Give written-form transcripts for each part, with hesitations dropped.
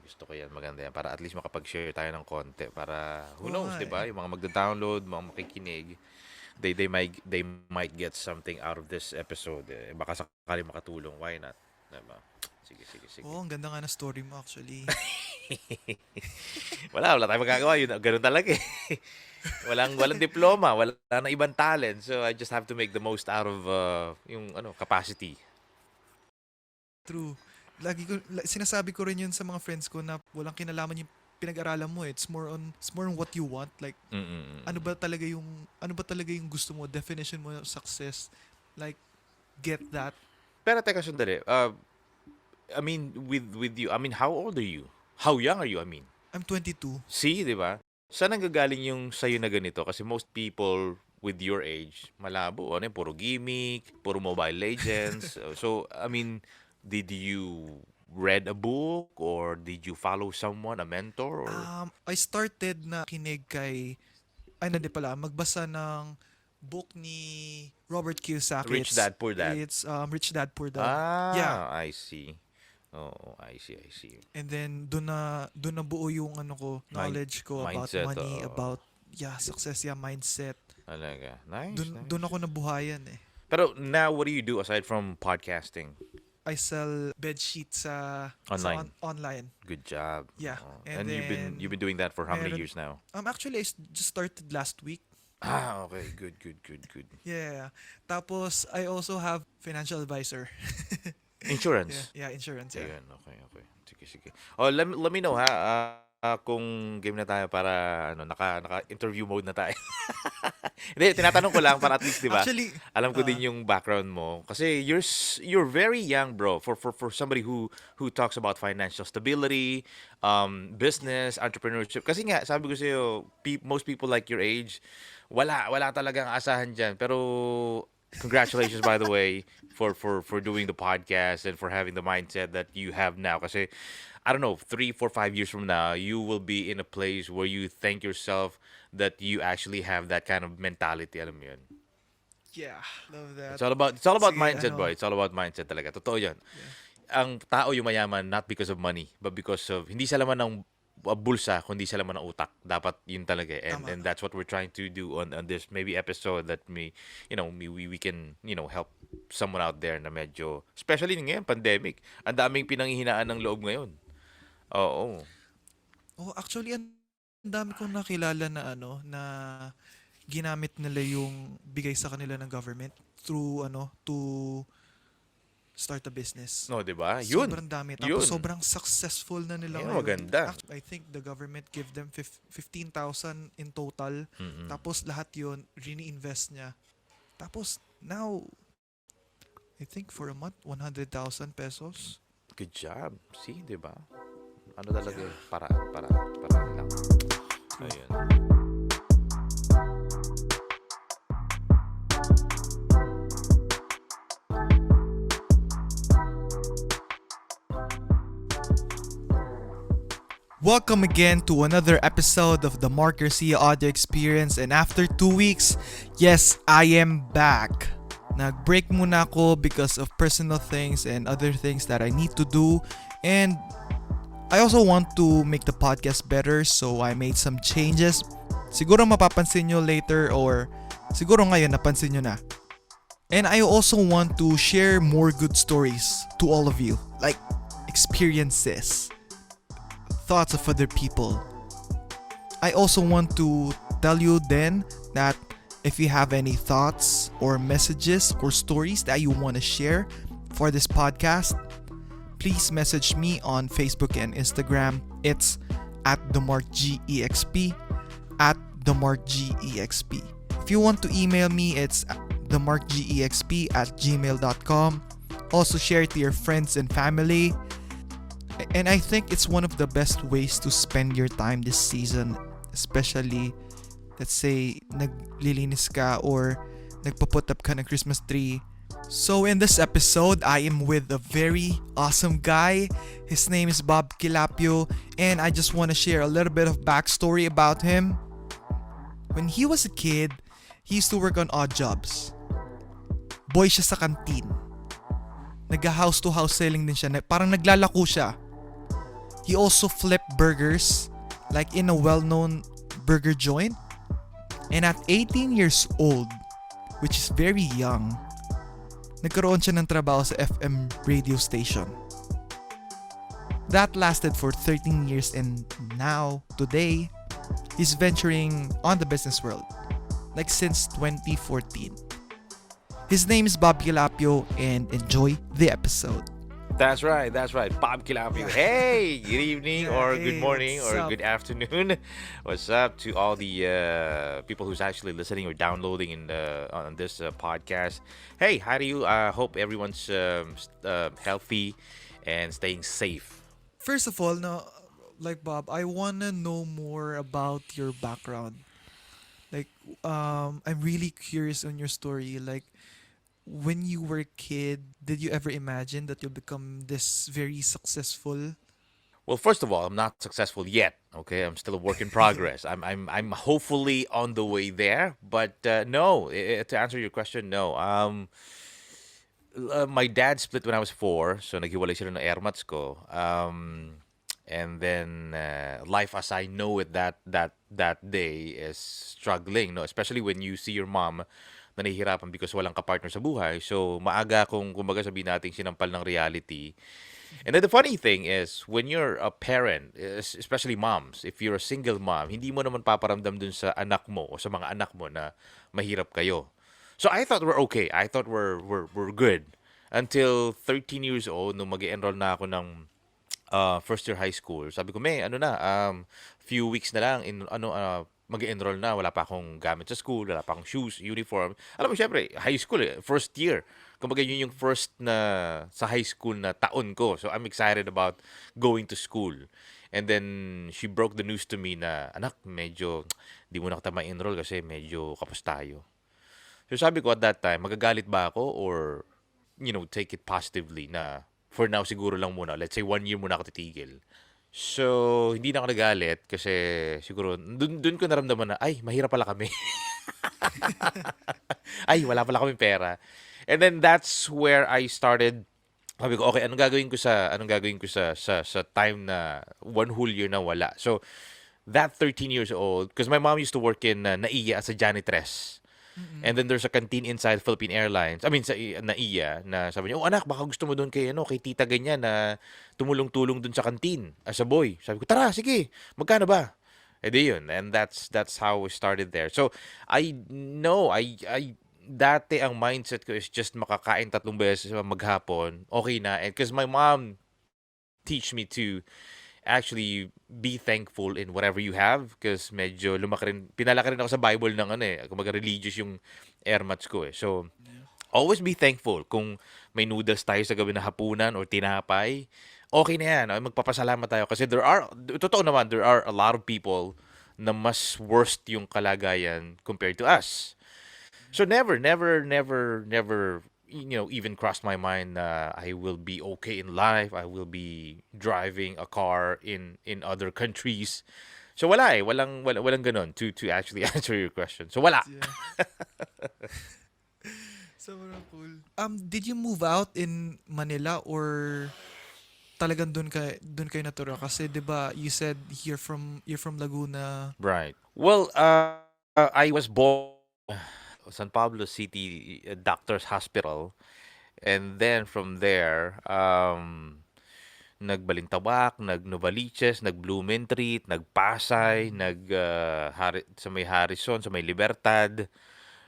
gusto ko yan. Maganda yan. Para at least makapag-share tayo ng konti. Para, who Oo knows, nga di eh. ba? Yung mga magda-download, mga makikinig, they might get something out of this episode. Eh. Baka sakali makatulong. Why not? Diba? Sige, sige, sige. Oo, ang ganda nga ng story mo actually. Wala tayong magagawa. Yun, ganun talaga eh. Walang diploma, wala na ibang talent. So I just have to make the most out of yung capacity. True. Sinasabi ko rin yun sa mga friends ko na walang kinalaman yung pinag-aralan mo eh. It's more on what you want. Like, Mm-mm. ano ba talaga yung gusto mo, definition mo ng success. Like, get that. Pero teka sandali. I mean, with you, I mean, how old are you? How young are you, I mean? I'm 22. See, di ba? Saan nanggagaling yung sa'yo na ganito? Kasi most people with your age, malabo. Ano yun, puro gimmick, puro Mobile Legends. So, I mean, did you read a book or did you follow someone, a mentor? Or... I started na kinig kay, ay hindi pala, magbasa ng book ni Robert Kiyosaki. Rich Dad, Poor Dad? It's Rich Dad, Poor Dad. Yeah. I see. Oh, I see. And then doon na buo yung knowledge ko about Mindset, money, about success, mindset. Talaga. Nice, Doon nice. ako nabuhayan eh. Pero now, what do you do aside from podcasting? I sell bed sheets Online. online. Good job. Yeah. Oh. And you've been doing that for how many meron- years now? Actually, I just started last week. Okay. Good. Yeah. Tapos, I also have financial advisor. Insurance. Yeah, insurance. Yeah. Ayun, okay. Sige. Oh, let me know ha. Kung game na tayo para naka-interview mode na tayo. Hindi, tinatanong ko lang para at least, 'di ba? Actually, Alam ko din yung background mo kasi you're very young, bro, for somebody who talks about financial stability, business, entrepreneurship. Kasi nga, sabi ko sa'yo, most people like your age, wala talagang asahan diyan. Pero congratulations by the way for doing the podcast and for having the mindset that you have now kasi I don't know 3 4 5 years from now you will be in a place where you thank yourself that you actually have that kind of mentality, alam mo yun. yeah, love that. It's all about Sige, mindset, boy. It's all about mindset talaga, totoo yan. Yeah. Ang tao yung mayaman not because of money but because of hindi sa laman ng bulsa kundi sa laman ng utak, dapat yun talaga and Tama. and that's what we're trying to do on this maybe episode that we can help someone out there na medyo especially ngayon pandemic ang daming pinanghihinaan ng loob ngayon. Oo. Oh, actually, ang dami kong nakilala na na ginamit nila yung bigay sa kanila ng government through to start a business. No, 'di ba? Yun. Sobrang dami. Yun. Tapos sobrang successful na nila Yun, ngayon. maganda. I think the government give them 15,000 in total. Mm-mm. Tapos lahat yun, rini-invest niya. Tapos now, I think for a month, 100,000 pesos. Good job. See, 'di ba? Ano talaga paraan lang. Ayun. Welcome again to another episode of the Garcia Audio Experience, and after 2 weeks, yes, I am back. Nag-break muna ako because of personal things and other things that I need to do, and I also want to make the podcast better, so I made some changes. Siguro mapapansin nyo later or siguro ngayon napansin nyo na. And I also want to share more good stories to all of you, like experiences, thoughts of other people. I also want to tell you then that if you have any thoughts or messages or stories that you want to share for this podcast, please message me on Facebook and Instagram. It's @themarkgexp, @themarkgexp. If you want to email me, it's themarkgexp@gmail.com. Also share it to your friends and family. And I think it's one of the best ways to spend your time this season, especially let's say naglilinis ka or nagpa-put up ka ng Christmas tree. So in this episode, I am with a very awesome guy. His name is Bob Quilapio, and I just want to share a little bit of backstory about him. When he was a kid, he used to work on odd jobs. Boy siya sa canteen. Nag-house to house selling din siya. Parang naglalako siya. He also flipped burgers, like in a well-known burger joint. And at 18 years old, which is very young, nagkaroon siya ng trabaho sa FM radio station. That lasted for 13 years and now, today, he's venturing on the business world, like since 2014. His name is Bob Quilapio and enjoy the episode. That's right. That's right. Bob Quilapio. Hey, good evening or good morning what's or up? good afternoon. What's up to all the people who's actually listening or downloading on this podcast? Hey, how do you? Hope everyone's healthy and staying safe. First of all, no, like Bob, I wanna know more about your background. Like, I'm really curious on your story. Like, when you were a kid, did you ever imagine that you'll become this very successful? Well, first of all, I'm not successful yet. Okay, I'm still a work in progress. I'm hopefully on the way there. But no, to answer your question, no. My dad split when I was 4, so naghiwalay sila ng airmats ko. And then life as I know it that day is struggling, no? Especially when you see your mom na nahihirapan because walang kapartner sa buhay. So maaga kung kumbaga sabihin natin sinampal ng reality. And then the funny thing is, when you're a parent, especially moms, if you're a single mom, hindi mo naman paparamdam dun sa anak mo o sa mga anak mo na mahirap kayo. So I thought we're okay. I thought we're good. Until 13 years old, nung mag-enroll na ako ng first year high school. Sabi ko, may ano na, few weeks na lang in mag-enroll na, wala pa akong gamit sa school, wala pa akong shoes, uniform. Alam mo, syempre, high school first year. Kumbaga yun yung first na sa high school na taon ko. So I'm excited about going to school. And then she broke the news to me na, anak, medyo di mo na kita ma-enroll kasi medyo kapos tayo. So sabi ko at that time, magagalit ba ako or, take it positively na for now siguro lang muna. Let's say 1 year muna ako titigil. So, hindi na ako nagalit kasi siguro dun ko naramdaman na, ay, mahirap pala kami. Ay, wala pala kaming pera. And then that's where I started. Sabi ko, okay, anong gagawin ko sa time na 1 whole year na wala. So, that 13 years old, because my mom used to work in NAIA as a janitress. And then there's a canteen inside Philippine Airlines. I mean, sa NAIA, na sabi niya, oh anak, baka gusto mo doon kay tita ganyan na tumulong-tulong doon sa canteen as a boy. Sabi ko, tara, sige, magkano ba? Eh di yun. And that's how we started there. So, I know, dati ang mindset ko is just makakain 3 beses maghapon. Okay na. And because my mom teach me to actually be thankful in whatever you have because medyo lumaki rin, pinalaki rin ako sa Bible ng kumbaga religious yung airmats ko eh. So, always be thankful kung may noodles tayo sa gabi na hapunan or tinapay. Okay na yan. Magpapasalamat tayo kasi totoo naman, there are a lot of people na mas worst yung kalagayan compared to us. So never, never, never, never, even crossed my mind na I will be okay in life. I will be driving a car in other countries. So wala walang ganun to actually answer your question. So wala. Yeah. Sobrang cool. Did you move out in Manila or talagang doon kayo natira kasi 'di ba you said you're from Laguna. Right. Well, I was born San Pablo City Doctors Hospital. And then from there, nagbalintawak, nag-Novaliches, nag-Blumentritt, nag-Pasay, sa may Harrison, sa may Libertad,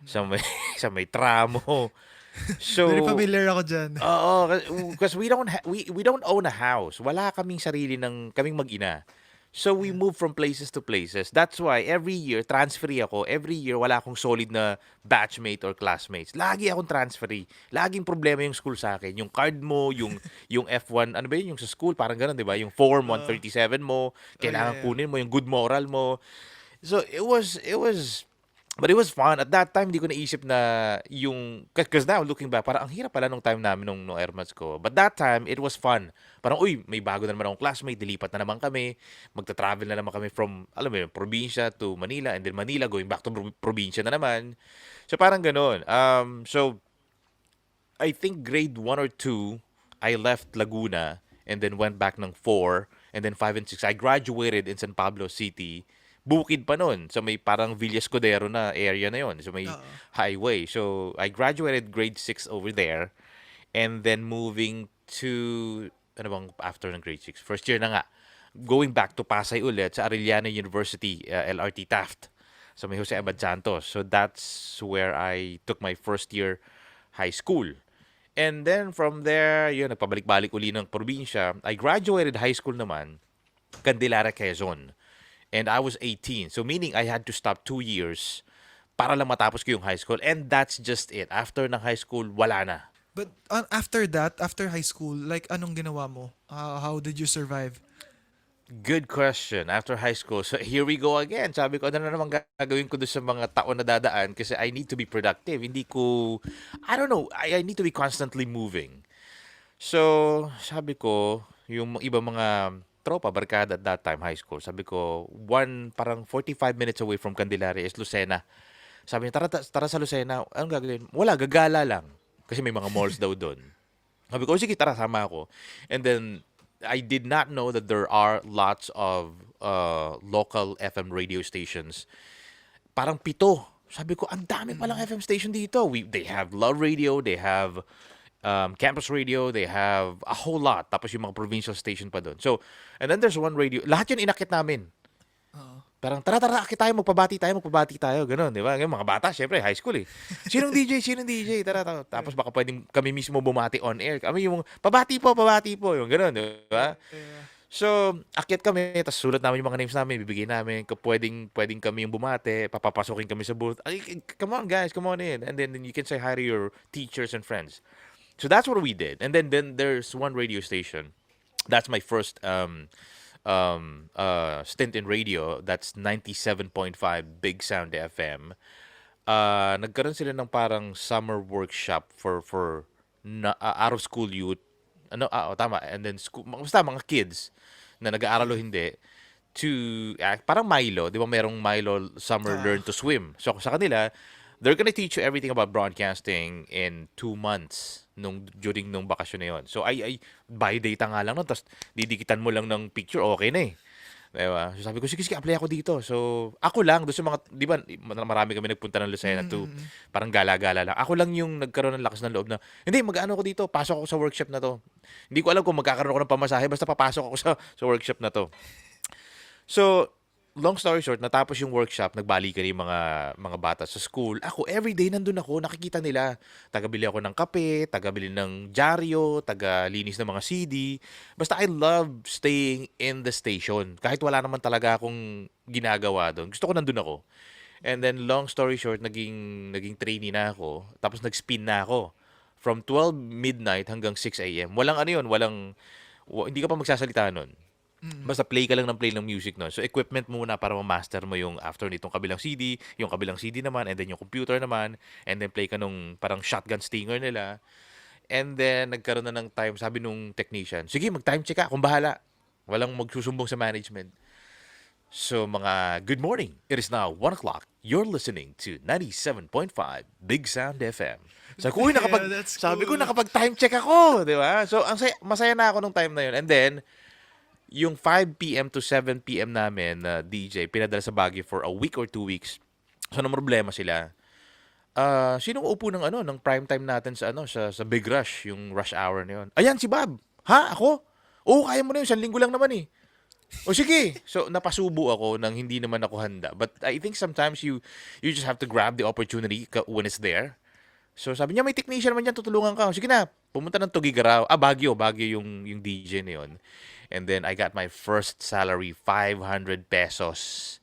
sa may sa may Tramo. Very So, familiar ako diyan. oo, because we don't own a house. Wala kaming sarili ng kaming mag-ina. So we move from places to places. That's why every year, transferee ako. Every year, wala akong solid na batchmate or classmates. Lagi akong transferee. Laging problema yung school sa akin. Yung card mo, yung F1, ano ba yun? Yung sa school, parang ganun, di ba? Yung Form Uh, 137 mo, oh yeah, kailangan yeah. kunin mo, yung good moral mo. So but it was fun. At that time, di ko naisip na because now, looking back, parang ang hirap pala nung time namin nung airmats ko. But that time, it was fun. Parang, uy, may bago na naman akong classmate, dilipat na naman kami, magta-travel na naman kami from, alam mo yun, probinsya to Manila, and then Manila, going back to probinsya na naman. So, parang ganun. So, I think grade 1 or 2, I left Laguna, and then went back ng 4, and then 5 and 6. I graduated in San Pablo City. Bukid pa nun. So may parang Villa Escudero na area na yon. So may Oo. highway. So I graduated grade 6 over there, and then moving to, ano bang after ng grade 6? First year na nga. Going back to Pasay ulit sa Arellano University, LRT Taft. So may Jose Abad Santos. So that's where I took my first year high school. And then from there, yun, nagpabalik-balik uli ng probinsya. I graduated high school naman, Candelaria, Quezon. And I was 18. So meaning I had to stop 2 years para lang matapos ko yung high school. And that's just it. After ng high school, wala na. But after that, after high school, like anong ginawa mo? How did you survive? Good question. After high school, so here we go again. Sabi ko, ano na naman gagawin ko doon sa mga taon na dadaan kasi I need to be productive. Hindi ko, I don't know, I need to be constantly moving. So, sabi ko, yung ibang mga tropa, barkada at that time, high school, sabi ko, parang 45 minutes away from Candelaria is Lucena. Sabi niya, tara sa Lucena. Anong gagawin? Wala, gagala lang. Kasi may mga malls daw doon. Sabi ko, "Oh, sige, tara, sama ako." And then, I did not know that there are lots of local FM radio stations. Parang 7. Sabi ko, ang dami palang FM station dito. They have Love Radio, they have Campus Radio, they have a whole lot. Tapos yung mga provincial station pa doon. So, and then there's one radio. Lahat yun inakit namin. Oo. Parang, tara, akit tayo, magpabati tayo. Ganun, di ba? Yung mga bata, syempre, high school eh. Sinong DJ? Tara. Tapos baka pwedeng kami mismo bumati on air. Kami yung, pabati po. Yung ganun, di ba? Yeah. So, akyat kami, tapos sulat namin yung mga names namin, bibigyan namin, pwedeng kami yung bumate, papapasukin kami sa booth. Ay, come on guys, come on in. And then you can say hi to your teachers and friends. So that's what we did. And then there's one radio station. That's my first stint in radio. That's 97.5 Big Sound FM. Nagkaroon sila ng parang summer workshop for out of school youth. Tama. And then school, basta mga kids na nag-aaral o hindi to parang Milo, 'di ba? Merong Milo Summer Ah. Learn to Swim. So sa kanila, they're gonna teach you everything about broadcasting in 2 months during nung bakasyon na 'yon. So I buy data nga lang no, tapos didikitan mo lang ng picture, okay na eh. Diba? So sabi ko, sige, apply ako dito. So, ako lang, doon sa mga, di ba, marami kami nagpunta ng Lucena to, parang gala-gala lang. Ako lang yung nagkaroon ng lakas ng loob na, hindi, mag-ano ko dito, pasok ako sa workshop na to. Hindi ko alam kung magkakaroon ako ng pamasahe, basta papasok ako sa workshop na to. So, long story short, natapos yung workshop, nagbalikan yung mga bata sa school. Ako, everyday nandun ako, nakikita nila. Tagabili ako ng kape, tagabili ng dyaryo, tagalinis ng mga CD. Basta I love staying in the station. Kahit wala naman talaga akong ginagawa doon. Gusto ko nandun ako. And then, long story short, naging trainee na ako. Tapos nag-spin na ako. From 12 midnight hanggang 6 a.m. Walang ano yun, hindi ka pa magsasalita nun. Basta play ka lang ng play ng music nun. So, equipment muna para ma-master mo yung after nitong kabilang CD, yung kabilang CD naman, and then yung computer naman, and then play ka nung parang shotgun stinger nila. And then, nagkaroon na ng time, sabi nung technician, sige, mag-time check ka, kung bahala. Walang magsusumbong sa management. So, good morning. It is now 1 o'clock. You're listening to 97.5 Big Sound FM. Sabi ko, Yeah, that's sabi ko, cool. nakapag-time check ako, di ba? So, masaya na ako nung time na yun. And then, yung 5 p.m. to 7 p.m. namin na DJ, pinadala sa Baguio for a week or 2 weeks. So, anong problema sila? Sinong upo ng prime time natin sa Big Rush, yung rush hour na yun? Ayan, si Bob. Ha? Ako? Oo, kaya mo na yun. 1 linggo lang naman eh. O sige. So, napasubo ako nang hindi naman ako handa. But I think sometimes you just have to grab the opportunity when it's there. So, sabi niya, may technician naman dyan, tutulungan ka. Sige na, pumunta ng Tugigaraw. Baguio yung DJ na yun. And then, I got my first salary, 500 pesos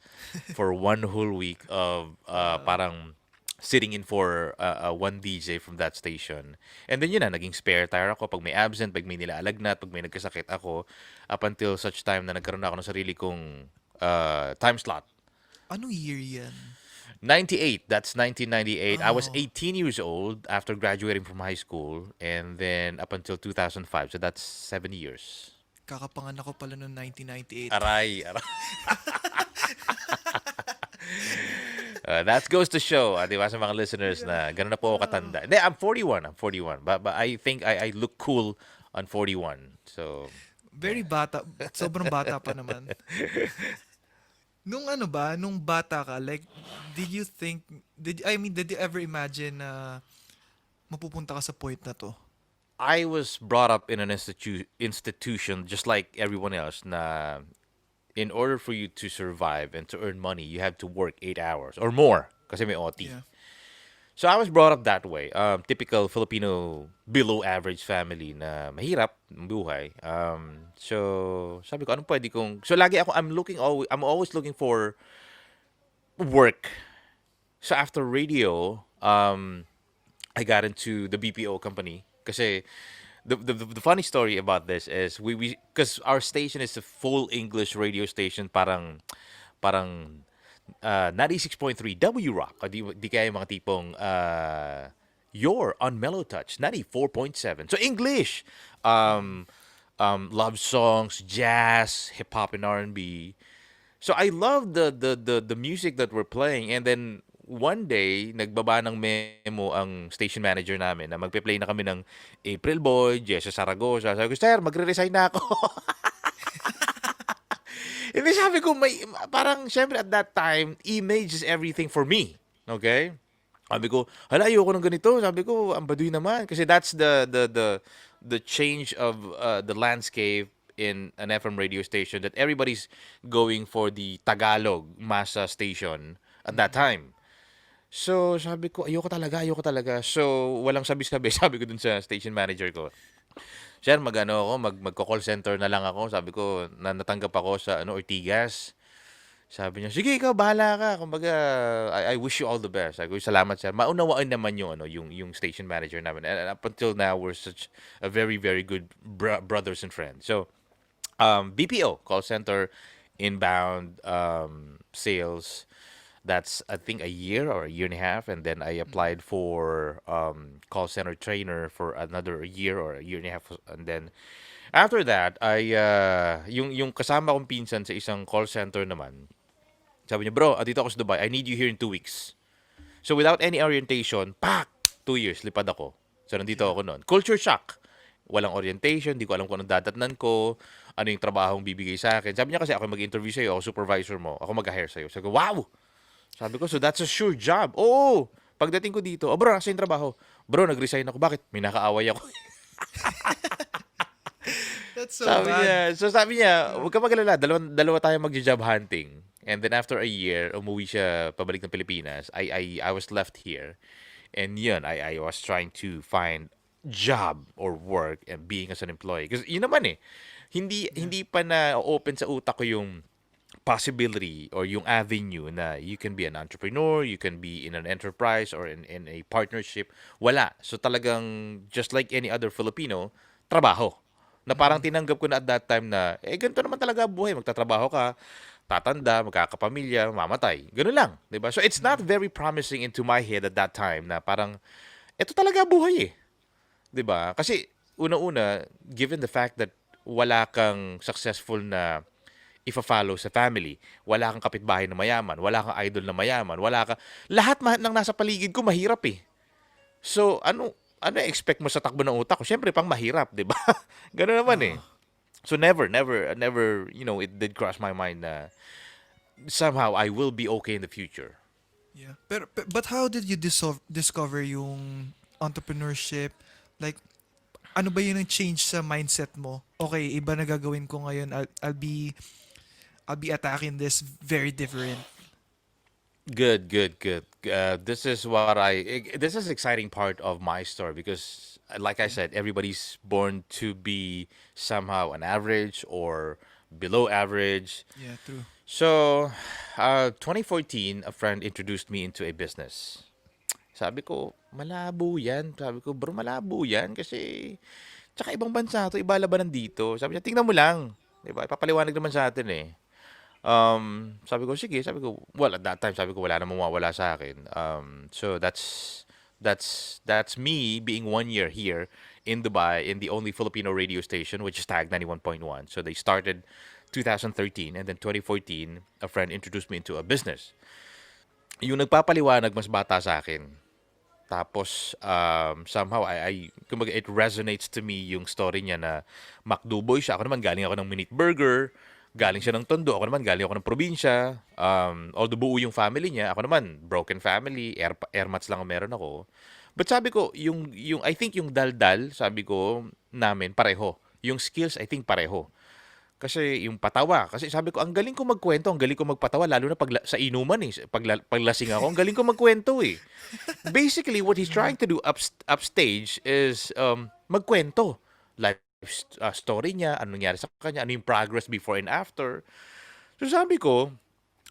for 1 whole week of parang sitting in for one DJ from that station. And then yun na, naging spare tire ako pag may absent, pag may nilalagnat, pag may nagkasakit ako, up until such time na nagkaroon ako ng sarili kong time slot. Anong year yan? 98, that's 1998. I was Oh. 18 years old after graduating from high school, and then up until 2005, so that's 7 years. Kakapanganak ko pala noong 1998. Aray. That goes to show, di ba, sa mga listeners na gano'n na po ako katanda. Hindi, I'm 41. But I think I look cool on 41. So, Very bata, sobrang bata pa naman. Nung ano ba, nung bata ka, like, did you think, did you ever imagine na mapupunta ka sa point na to? I was brought up in an institution just like everyone else na in order for you to survive and to earn money, you have to work 8 hours or more kasi may OT. Yeah. So I was brought up that way. Typical Filipino below average family na mahirap ang buhay. So sabi ko, anong pwede kong... So lagi ako, I'm always looking for work. So after radio, I got into the BPO company. Kasi the funny story about this is because our station is a full English radio station, parang 96.3 W Rock. O di kaya yung mga tipong you're on Mellow Touch 94.7. So English. Love songs, jazz, hip hop and R&B. So I love the music that we're playing, and then one day nagbaba ng memo ang station manager namin na magpe-play na kami ng April Boy, Jessa Saragosa. Sabi ko, "Sir, magre-resign na ako." Hindi, sabi ko, parang syempre at that time, image is everything for me. Okay? Sabi ko, hala, ayoko ng ganito. Sabi ko, ang baduy naman. Kasi that's the change of the landscape in an FM radio station, that everybody's going for the Tagalog masa station at that time. So, sabi ko, ayoko talaga. So, walang sabi-sabi, sabi ko dun sa station manager ko, "Sir, magko-call center na lang ako." Sabi ko, natanggap ako sa Ortigas. Sabi niya, "Sige, ikaw bahala ka. Kumbaga, I wish you all the best." Sabi ko, "Salamat, sir." Maunawaan naman yung station manager namin. And up until now, we're such a very, very good brothers and friends. So, BPO, call center, inbound sales. That's, I think, a year or a year and a half. And then I applied for call center trainer for another year or a year and a half. And then after that, yung kasama kong pinsan sa isang call center naman, sabi niya, "Bro, dito ako sa Dubai. I need you here in 2 weeks." So without any orientation, 2 years, lipad ako. So nandito Yeah. ako noon. Culture shock. Walang orientation, di ko alam kung anong dadatnan ko, ano yung trabahong bibigay sa akin. Sabi niya kasi, ako mag-interview sa'yo, ako supervisor mo, ako mag-hire sa'yo. Sabi ko, wow! Sabi ko, so that's a sure job. Oo! Pagdating ko dito, bro, nasa yung trabaho? Bro, nag-resign ako. Bakit? May nakaaway ako. That's so bad. Sabi niya, huwag ka mag-alala, dalawa tayo mag-job hunting. And then after a year, umuwi siya pabalik ng Pilipinas. I was left here. And yun, I was trying to find job or work and being as an employee. Kasi yun naman hindi pa na open sa utak ko yung possibility or yung avenue na you can be an entrepreneur, you can be in an enterprise or in a partnership. Wala. So talagang just like any other Filipino, trabaho. Na parang tinanggap ko na at that time na, ganito naman talaga buhay. Magtatrabaho ka, tatanda, magkakapamilya, mamatay. Ganun lang. 'Di ba? So it's not very promising into my head at that time na parang, ito talaga buhay 'Di ba? Kasi una-una, given the fact that wala kang successful na ifa-follow sa family, wala kang kapitbahay na mayaman, wala kang idol na mayaman, wala ka lahat ng nasa paligid ko mahirap So ano expect mo sa takbo ng utak ko? Siyempre pang mahirap, 'di ba? Ganoon naman So never, it did cross my mind na somehow I will be okay in the future. Yeah. But how did you discover yung entrepreneurship? Like, ano ba yun ang change sa mindset mo? Okay, iba na gagawin ko ngayon. I'll be attacking this very different. Good. This is exciting part of my story because, like I said, everybody's born to be somehow an average or below average. Yeah, true. So, 2014, a friend introduced me into a business. Sabi ko, malabo yan. Sabi ko, bro, malabo yan kasi tsaka ibang bansa to, iba labanan dito. Sabi niya, tingnan mo lang. Diba? Ipapaliwanag naman sa atin Sabi ko, sige. Sabi ko, well, at that time, sabi ko, wala namang mawawala sa akin. So that's me being 1 year here in Dubai in the only Filipino radio station, which is tagged 91.1. So they started 2013, and then 2014, a friend introduced me into a business. Yung nagpapaliwanag, mas bata sa akin. Tapos, somehow, kumbaga, it resonates to me yung story niya na McDo boy siya. Ako naman, galing ako ng Minute Burger. Galing siya ng Tondo. Ako naman, galing ako ng probinsya. Although buo yung family niya, ako naman, broken family. Airmats lang ang meron ako. But sabi ko, I think yung daldal, sabi ko, namin, pareho. Yung skills, I think, pareho. Kasi yung patawa, kasi sabi ko, ang galing ko magkwento, ang galing ko magpatawa, lalo na sa inuman eh. Paglasing ako, ang galing ko magkwento eh. Basically, what he's trying to do upstage is magkwento. Life story niya, ano nangyari sa kanya, ano yung progress before and after. So sabi ko,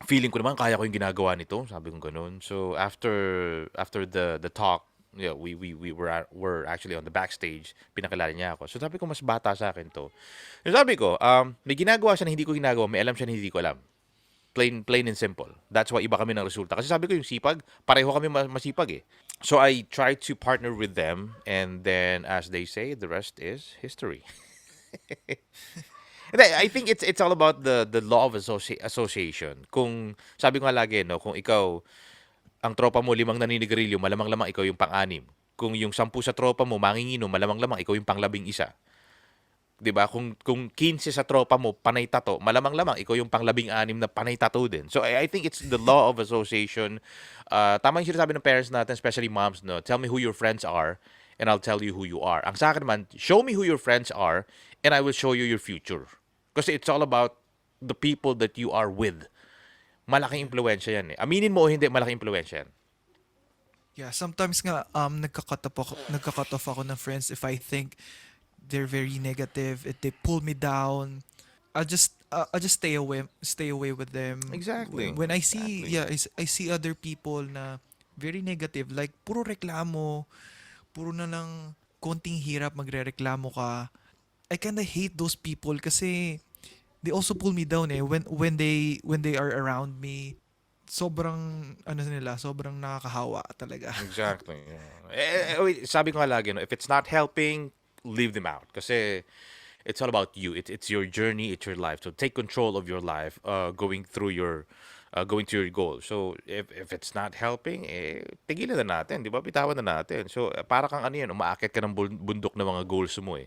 feeling ko naman kaya ko yung ginagawa nito, sabi ko ganun. So after the talk, yeah, we're actually on the backstage, pinakilala niya ako. So sabi ko, mas bata sa akin to. So sabi ko, may ginagawa siya na hindi ko ginagawa, may alam siya na hindi ko alam. Plain and simple. That's why iba kami ng resulta. Kasi sabi ko yung sipag, pareho kami masipag eh. So I tried to partner with them, and then as they say, the rest is history. And I think it's all about the law of association. Kung sabi ko nga lagi, no, kung ikaw ang tropa mo limang naninigarilyo, malamang-lamang ikaw yung pang-anim. Kung yung 10 sa tropa mo manginginom, malamang-lamang ikaw yung pang-11. 'Di ba? Kung 15 sa tropa mo panay tato, malamang-lamang ikaw yung pang-16 na panay tato din. So I think it's the law of association. Tama yung sinasabi ng parents natin, especially moms, no. Tell me who your friends are and I'll tell you who you are. Ang sa akin naman, show me who your friends are and I will show you your future. Kasi it's all about the people that you are with. Malaking impluwensya yan eh. Aminin mo o hindi, malaking impluwensya yan. Yeah, sometimes nga nagka-cut off ako ng friends if I think they're very negative, if they pull me down. I'll just stay away with them. Exactly. When I see Exactly. yeah, I see other people na very negative, like puro reklamo, puro na lang konting hirap magrereklamo ka. I kinda hate those people kasi they also pull me down eh when they are around me. Sobrang ano nila, sobrang nakakahawa talaga. Exactly. Yeah. Wait, sabi ko nga lagi, no, if it's not helping, leave them out. Kasi it's all about you. It's your journey, it's your life. So take control of your life, going to your goal. So if it's not helping, tigilan na natin, 'di ba? Bitawan na natin. So para kang ano 'yan, umaakyat ka ng bundok ng mga goals mo eh.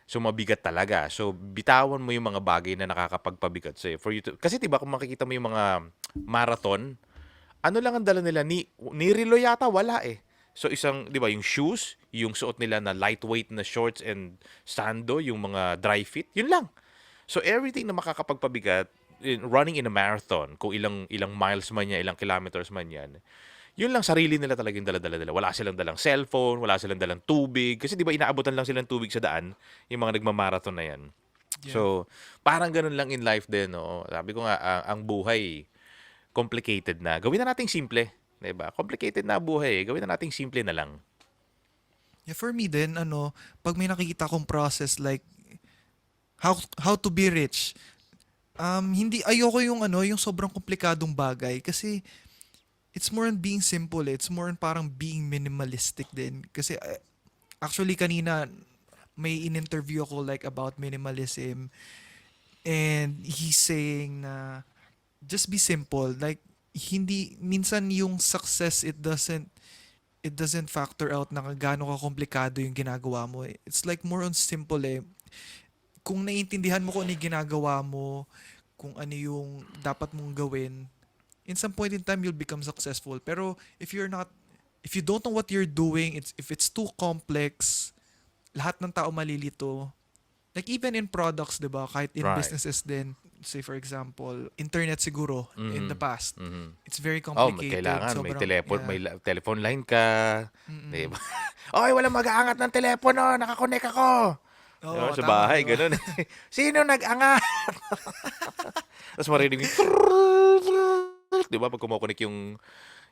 So mabigat talaga. So bitawan mo yung mga bagay na nakakapagpabigat sa'yo for you to, kasi 'di ba kung makikita mo yung mga marathon, ano lang ang dala nila, ni relo yata wala eh. So isang, 'di ba, yung shoes, yung suot nila na lightweight na shorts and sando, yung mga dry fit, yun lang. So everything na makakapagpabigat running in a marathon, kung ilang miles man yan, ilang kilometers man yan, yun lang sarili nila talagang dala-dala nila. Wala silang dalang cellphone, wala silang dalang tubig. Kasi di ba inaabutan lang silang tubig sa daan, yung mga nagmamarathon na yan. Yeah. So, parang ganun lang in life din, no? Sabi ko nga, ang buhay, complicated na. Gawin na nating simple. Diba? Complicated na ang buhay, gawin na nating simple na lang. Yeah, for me din, pag may nakikita kong process like how to be rich, hindi ayoko yung sobrang komplikadong bagay kasi it's more on being simple, eh. It's more on parang being minimalistic din. Kasi actually kanina may in-interview ako like about minimalism and he's saying na just be simple. Like hindi minsan yung success it doesn't factor out na gaano ka komplikado yung ginagawa mo. Eh. It's like more on simple eh. Kung naiintindihan mo kung ano yung ginagawa mo, kung ano yung dapat mong gawin, in some point in time you'll become successful. Pero if you don't know what you're doing, if it's too complex, lahat ng tao malilito. Like even in products, 'di ba? Kahit in Right. businesses din, say for example, internet siguro in the Mhm. past. Mhm. It's very Oh, complicated. kailangan may Sobrang telephone, yeah. may telephone line ka, 'di Mm-mm. ba? Oy, walang mag-aangat ng telepono, nakakonek ako. Di ba, Oo, sa tama, bahay, 'di ba? ganun. Sino nag-angat? Tapos marinig yung di ba, pag kumukunik yung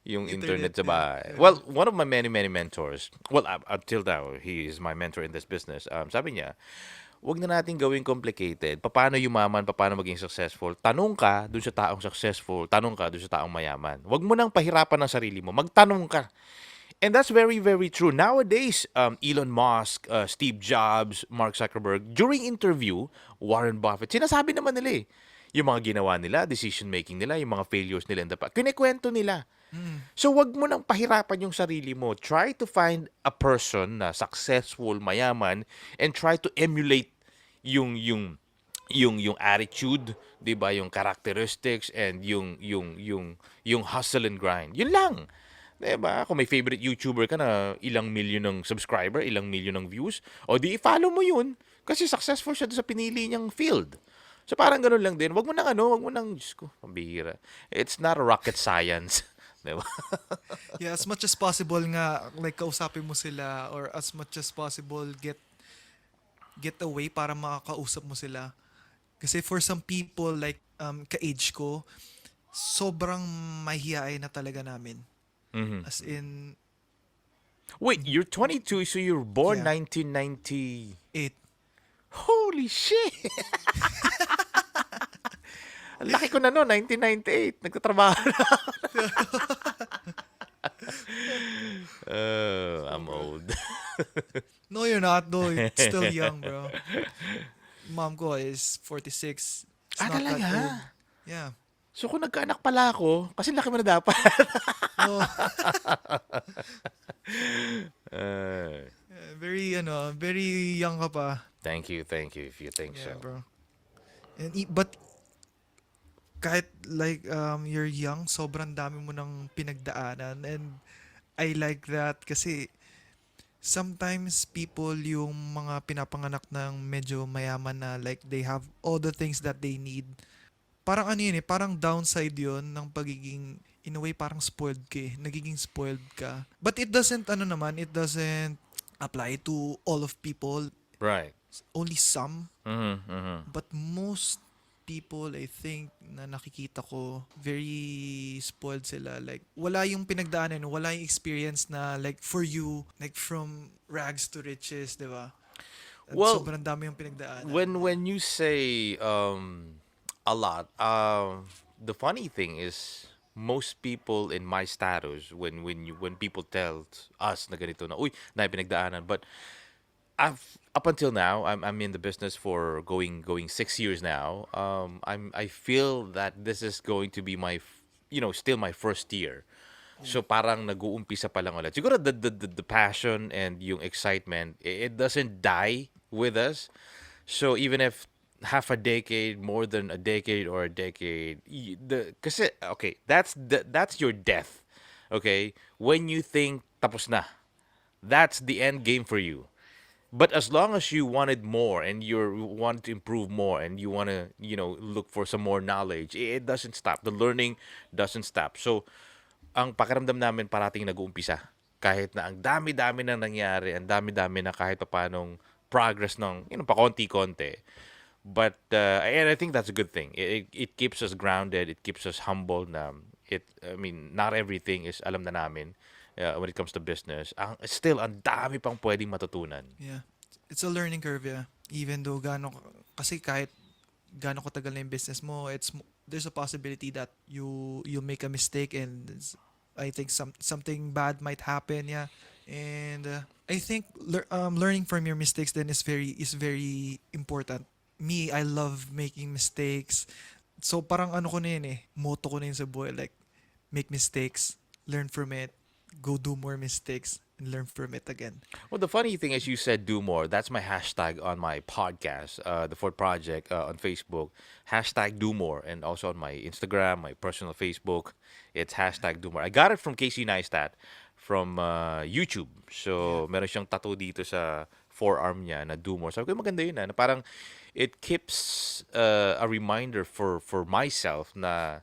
internet Internet, sa yeah. bahay. Yeah. Well, one of my many mentors, well, until now, he is my mentor in this business. Sabi niya, wag na natin gawing complicated. Paano yumaman, paano maging successful? Tanong ka dun sa taong successful, tanong ka dun sa taong mayaman. Wag mo nang pahirapan ng sarili mo. Magtanong ka. And that's very, very true. Nowadays, Elon Musk, Steve Jobs, Mark Zuckerberg, during interview, Warren Buffett, sinasabi naman nila eh, yung mga ginawa nila, decision making nila, yung mga failures nila in the past. Kinikwento nila. Mm. So wag mo nang pahirapan yung sarili mo. Try to find a person na successful, mayaman, and try to emulate yung attitude, 'di ba, yung characteristics and yung hustle and grind. Yun lang. 'Di ba? Kung may favorite YouTuber ka na ilang milyon ng subscriber, ilang milyon ng views, o di i-follow mo yun kasi successful siya doon sa pinili niyang field. So parang ganun lang din. Wag mo nang, Diyos ko, pambihira. It's not a rocket science. 'Di ba? Yeah, as much as possible nga, like, kausapin mo sila or as much as possible, get away para makakausap mo sila. Kasi for some people, like, ka-age ko, sobrang mahihiyain na talaga namin. Mhm. As in, Wait, you're 22, so you're born yeah, 1990. 8. Holy shit! Ang laki ko na no, 1998. Nagtatrabaho na. Oh, I'm Sobra. old. No, you're not. No, you're still young, bro. Mom ko is 46. It's Ah, not that talaga? old. Yeah. So kung nagkaanak pala ako, kasi laki mo na dapat. No, Uh, very young ka pa. thank you if you think Yeah, so. bro. But kahit like you're young, sobrang dami mo ng pinagdaanan, and I like that kasi sometimes people yung mga pinapanganak ng medyo mayaman na, like, they have all the things that they need. Parang ano yun eh, parang downside yun ng pagiging, in a way, parang spoiled ka eh. Nagiging spoiled ka. But it doesn't, it doesn't apply to all of people. Right. Only some. Mm-hmm. But most people, I think, na nakikita ko, very spoiled sila. Like, wala yung pinagdaanan, wala yung experience na, like, for you, like, from rags to riches, di ba? At Well, sobrang dami yung pinagdaanan. when you say a lot, the funny thing is most people in my status when people tell us na ganito na uy, na pinagdaanan, but up until now, I'm in the business for going 6 years now. I feel that this is going to be still my first year. So parang nag-uumpisa pa lang ulit. Siguro the passion and yung excitement, it doesn't die with us. So even if half a decade, more than a decade or a decade, kasi okay, that's your death. Okay? When you think tapos na, that's the end game for you. But as long as you wanted more and you want to improve more and you want to, look for some more knowledge, it doesn't stop. The learning doesn't stop. So, ang pakiramdam namin parating nag-uumpisa. Kahit na ang dami-dami na nangyari, ang dami-dami na kahit pa paanong progress ng, pakonti-konti. But, and I think that's a good thing. It keeps us grounded. It keeps us humble na not everything is alam na namin when it comes to business. Still, ang dami pang pwedeng matutunan. Yeah. It's a learning curve, yeah. Even though kasi kahit gaano katagal na yung business mo, there's a possibility that you make a mistake, and I think something bad might happen, yeah. And I think learning from your mistakes then is very important. Me, I love making mistakes. So parang ano ko na yun eh, motto ko na yun sa buhay, like, make mistakes, learn from it, go do more mistakes, and learn from it again. Well, the funny thing is you said do more. That's my hashtag on my podcast, the Ford Project on Facebook. Hashtag do more. And also on my Instagram, my personal Facebook, it's hashtag do more. I got it from Casey Neistat from YouTube. Yeah. So, meron siyang tattoo dito sa forearm niya na do more. Sabi ko, maganda yun na parang it keeps a reminder for myself na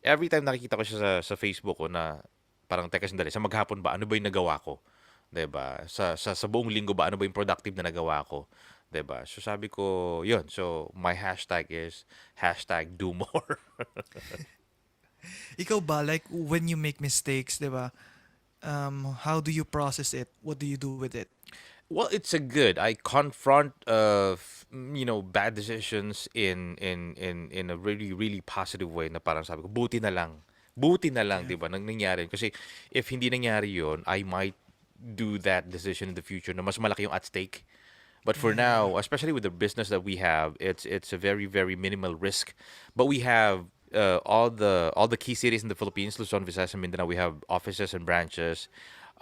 every time nakikita ko siya sa Facebook ko na parang teka sandali, sa maghapon ba, ano ba yung nagawa ko? 'Di ba? Sa buong linggo ba, ano ba yung productive na nagawa ko? 'Di ba? So sabi ko, yun. So my hashtag is hashtag do more. Ikaw ba, like, when you make mistakes, di ba? How do you process it? What do you do with it? Well, it's a good. I confront bad decisions in a really really positive way na parang sabi ko, buti na lang. Buti na lang, Yeah. 'di ba? Nang nangyari kasi if hindi nangyari 'yon, I might do that decision in the future na mas malaki yung at stake. But for Yeah. now, especially with the business that we have, it's a very very minimal risk. But we have all the key cities in the Philippines, Luzon, Visayas, and Mindanao. We have offices and branches,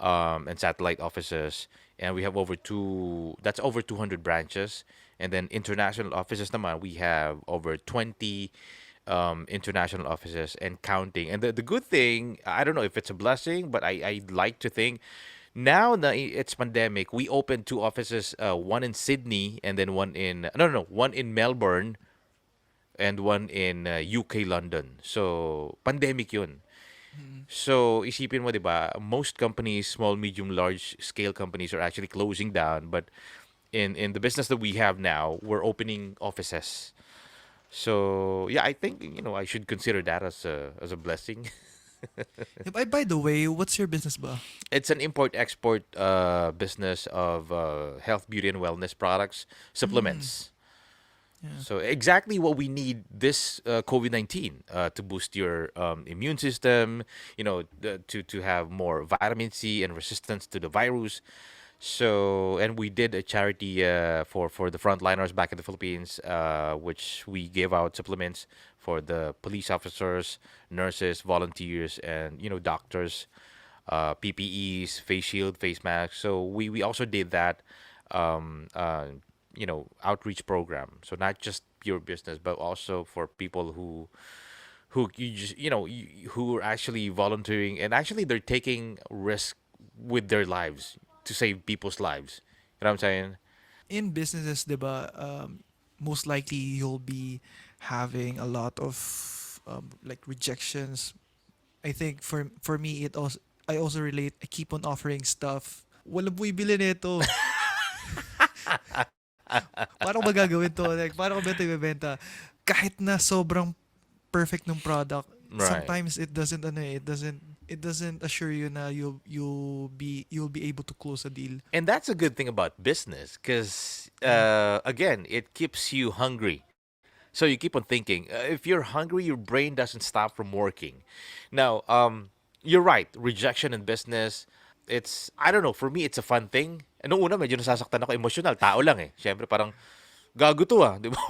and satellite offices, and we have over two. That's over 200 branches, and then international offices. Naman, we have over 20 international offices and counting. And the good thing, I don't know if it's a blessing, but I like to think now that it's pandemic, we opened two offices, one in Sydney and then one in no, one in Melbourne and one in UK London. So pandemic yun. Mm. So isipin mo 'di ba, most companies, small, medium, large scale companies are actually closing down, but in the business that we have now, we're opening offices. So yeah, I think I should consider that as a blessing. Yeah, by the way, what's your business ba? It's an import-export business of health, beauty, and wellness products, Mm. supplements. Yeah. So exactly what we need this COVID-19 to boost your immune system, to have more vitamin C and resistance to the virus. So, and we did a charity for the frontliners back in the Philippines, which we gave out supplements for the police officers, nurses, volunteers, and doctors, PPEs, face shield, face masks. So we also did that, um, uh, outreach program. So not just pure business, but also for people who you just who are actually volunteering, and actually they're taking risk with their lives to save people's lives. You know what I'm saying? In businesses, 'di ba, most likely you'll be having a lot of like rejections. I think for me it also I also relate. I keep on offering stuff. Walang bumibili nito. Paano ko ba gagawin to? Like, paano ko ba ito ibebenta? Kahit na sobrang perfect ng product, Right. sometimes it doesn't assure you na you'll be able to close a deal. And that's a good thing about business, because Yeah. again, it keeps you hungry. So you keep on thinking. If you're hungry, your brain doesn't stop from working. Now, you're right. Rejection in business, it's, I don't know, for me, it's a fun thing. Noong una, medyo nasasaktan ako, emotional. Tao lang eh. Siyempre, parang, gago to ah. Di ba?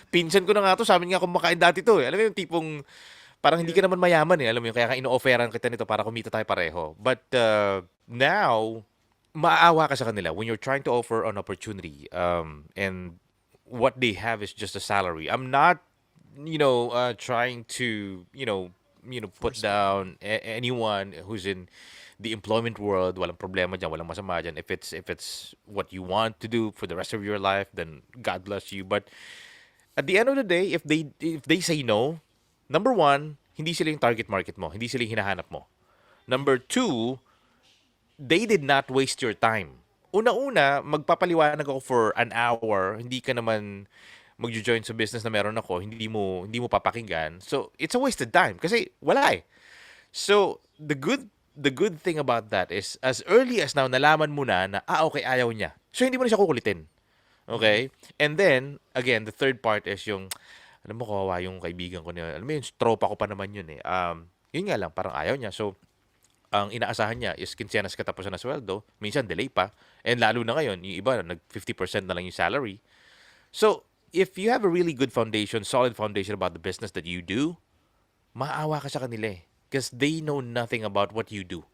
Pinsan ko na nga to. Sa amin nga kumakain dati to eh. Alam mo yung tipong, parang hindi Yeah. ka naman mayaman eh. Alam mo yun, kaya ka ino-offeran kita nito para kumita tayo pareho. But now, maaawa ka sa kanila when you're trying to offer an opportunity, and what they have is just a salary. I'm not, trying to, put Force feed. down anyone who's in the employment world. Walang problema dyan, walang masama dyan. If it's what you want to do for the rest of your life, then God bless you. But at the end of the day, if they say no, number one, hindi sila yung target market mo, hindi sila yung hinahanap mo. Number two, they did not waste your time. Una-una, magpapaliwanag ako for an hour, hindi ka naman magjo-join sa business na meron ako, hindi mo papakinggan. So, it's a wasted time kasi wala eh. So, the good thing about that is as early as now nalaman mo na okay, ayaw niya. So, hindi mo na siya kukulitin. Mm. Okay? And then, again, the third part is yung, alam mo, kawawa yung kaibigan ko na, alam mo yung tropa ko pa naman yun eh. Yun nga lang, parang ayaw niya. So, ang inaasahan niya is kinsenas katapusan na sweldo, minsan delay pa, and lalo na ngayon, yung iba, nag 50% na lang yung salary. So, if you have a really good foundation, solid foundation about the business that you do, maawa ka sa kanila eh. Because they know nothing about what you do.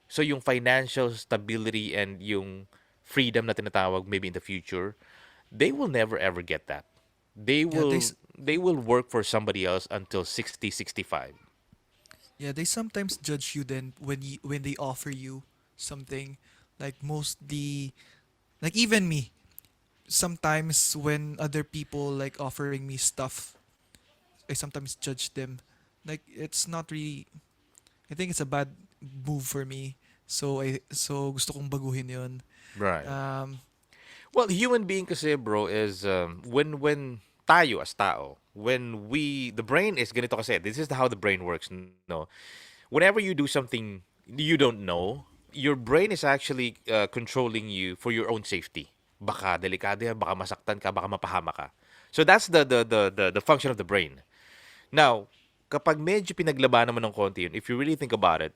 So, yung financial stability and yung freedom na tinatawag maybe in the future, they will never ever get that. They Yeah, will they will work for somebody else until 60, 65. they sometimes judge you then when they offer you something, like mostly, like even me, sometimes when other people like offering me stuff, I sometimes judge them. Like it's not really, I think it's a bad move for me. So gusto kong baguhin 'yon. Right. Um Well, human being kasi, bro, is when tayo as tao, when the brain is ganito kasi, this is how the brain works, no? Whenever you do something you don't know, your brain is actually controlling you for your own safety. Baka delikado yan, baka masaktan ka, baka mapahama ka. So that's the function of the brain. Now, kapag medyo pinaglabanan mo ng konti yun, if you really think about it,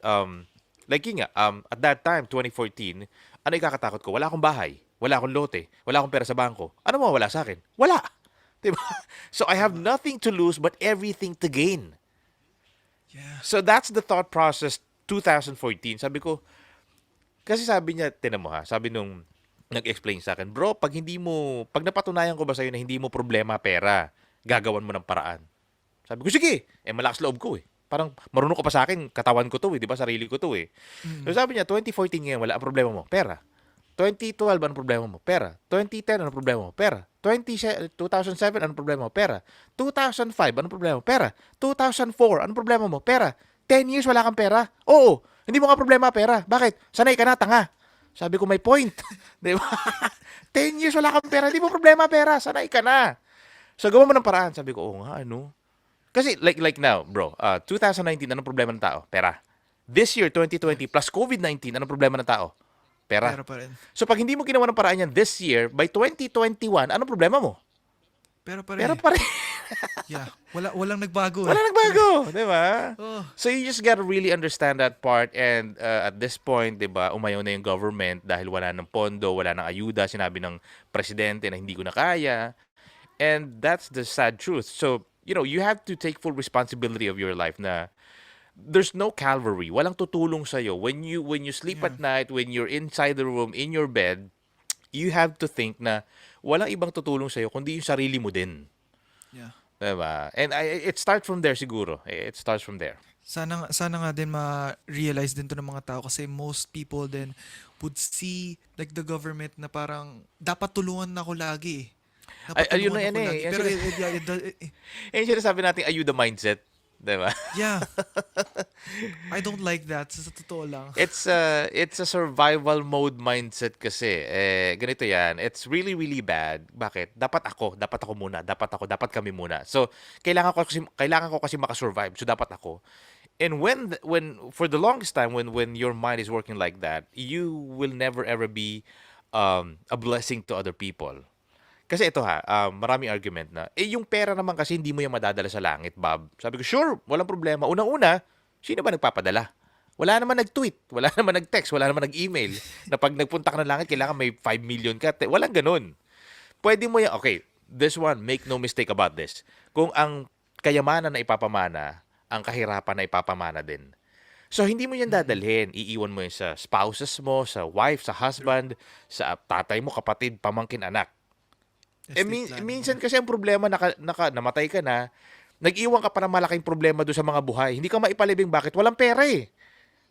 like yun nga, at that time, 2014, ano ikakatakot ko? Wala akong bahay. Wala akong lote. Wala akong pera sa bangko. Ano mawawala sa akin? Wala. Diba? So I have Tama. nothing to lose but everything to gain. Yeah. So that's the thought process 2014. Sabi ko, kasi sabi niya, tinan mo ha, sabi nung nag-explain sa akin, bro, pag napatunayan ko ba sa'yo na hindi mo problema pera, gagawan mo ng paraan. Sabi ko, sige, malakas loob ko eh. Parang marunong ka pa sa akin, katawan ko to eh, di ba? Sarili ko to eh. So Mm. sabi niya, 2014 ngayon, wala ang problema mo, pera. 2012, anong problema mo? Pera. 2010, anong problema mo? Pera. 2007, anong problema mo? Pera. 2005, anong problema mo? Pera. 2004, anong problema mo? Pera. 10 years wala kang pera? Oo. Hindi mo nga problema pera. Bakit? Sanay ka na, tanga. Sabi ko, may point. Di ba? 10 years wala kang pera. Hindi mo problema pera. Sanay ka na. So, gawa mo ng paraan. Sabi ko, oo nga, ano? Kasi, like now, bro, 2019, anong problema ng tao? Pera. This year, 2020, plus COVID-19, anong problema ng tao? Pera. Pera pa rin. So, pag hindi mo ginawa ng paraan yan this year, by 2021, anong problema mo? Pera pa rin. Pera pa rin. Yeah. Walang nagbago Wala eh. nagbago. Di ba? Oh. So, you just gotta really understand that part. And at this point, di ba, umayaw na yung government dahil wala ng pondo, wala ng ayuda. Sinabi ng presidente na hindi ko na kaya. And that's the sad truth. So, you have to take full responsibility of your life na there's no Calvary. Walang tutulong sa'yo. When you sleep Yeah. at night, when you're inside the room, in your bed, you have to think na walang ibang tutulong sa'yo kundi yung sarili mo din. Yeah. Diba? And it starts from there siguro. It starts from there. Sana nga din ma-realize din to ng mga tao kasi most people then would see like the government na parang dapat tulungan na ako lagi. Dapat Ayun na tulungan yan ako eh. lagi. Yan Pero yung sinasabi natin, ayuda mindset. Diba? yeah. I don't like that sa totoo lang. It's a survival mode mindset kasi. Ganito yan. It's really, really bad. Bakit? Dapat ako muna. Dapat kami muna. So, kailangan ko kasi makasurvive. So, dapat ako. And when for the longest time, when your mind is working like that, you will never ever be a blessing to other people. Kasi ito ha, maraming argument na, yung pera naman kasi hindi mo yung madadala sa langit, Bob. Sabi ko, sure, walang problema. Unang-una, sino ba nagpapadala? Wala naman nag-tweet, wala naman nag-text, wala naman nag-email na pag nagpunta ka ng langit, kailangan may 5 million ka. Walang ganun. Pwede mo yan, okay, this one, make no mistake about this. Kung ang kayamanan na ipapamana, ang kahirapan na ipapamana din. So, hindi mo yan dadalhin. Iiwan mo yan sa spouses mo, sa wife, sa husband, sa tatay mo, kapatid, pamangkin, anak. Estate planning. Minsan kasi ang problema, namatay ka na, nag-iwan ka pa ng malaking problema doon sa mga buhay. Hindi ka maipalibing bakit? Walang pera eh.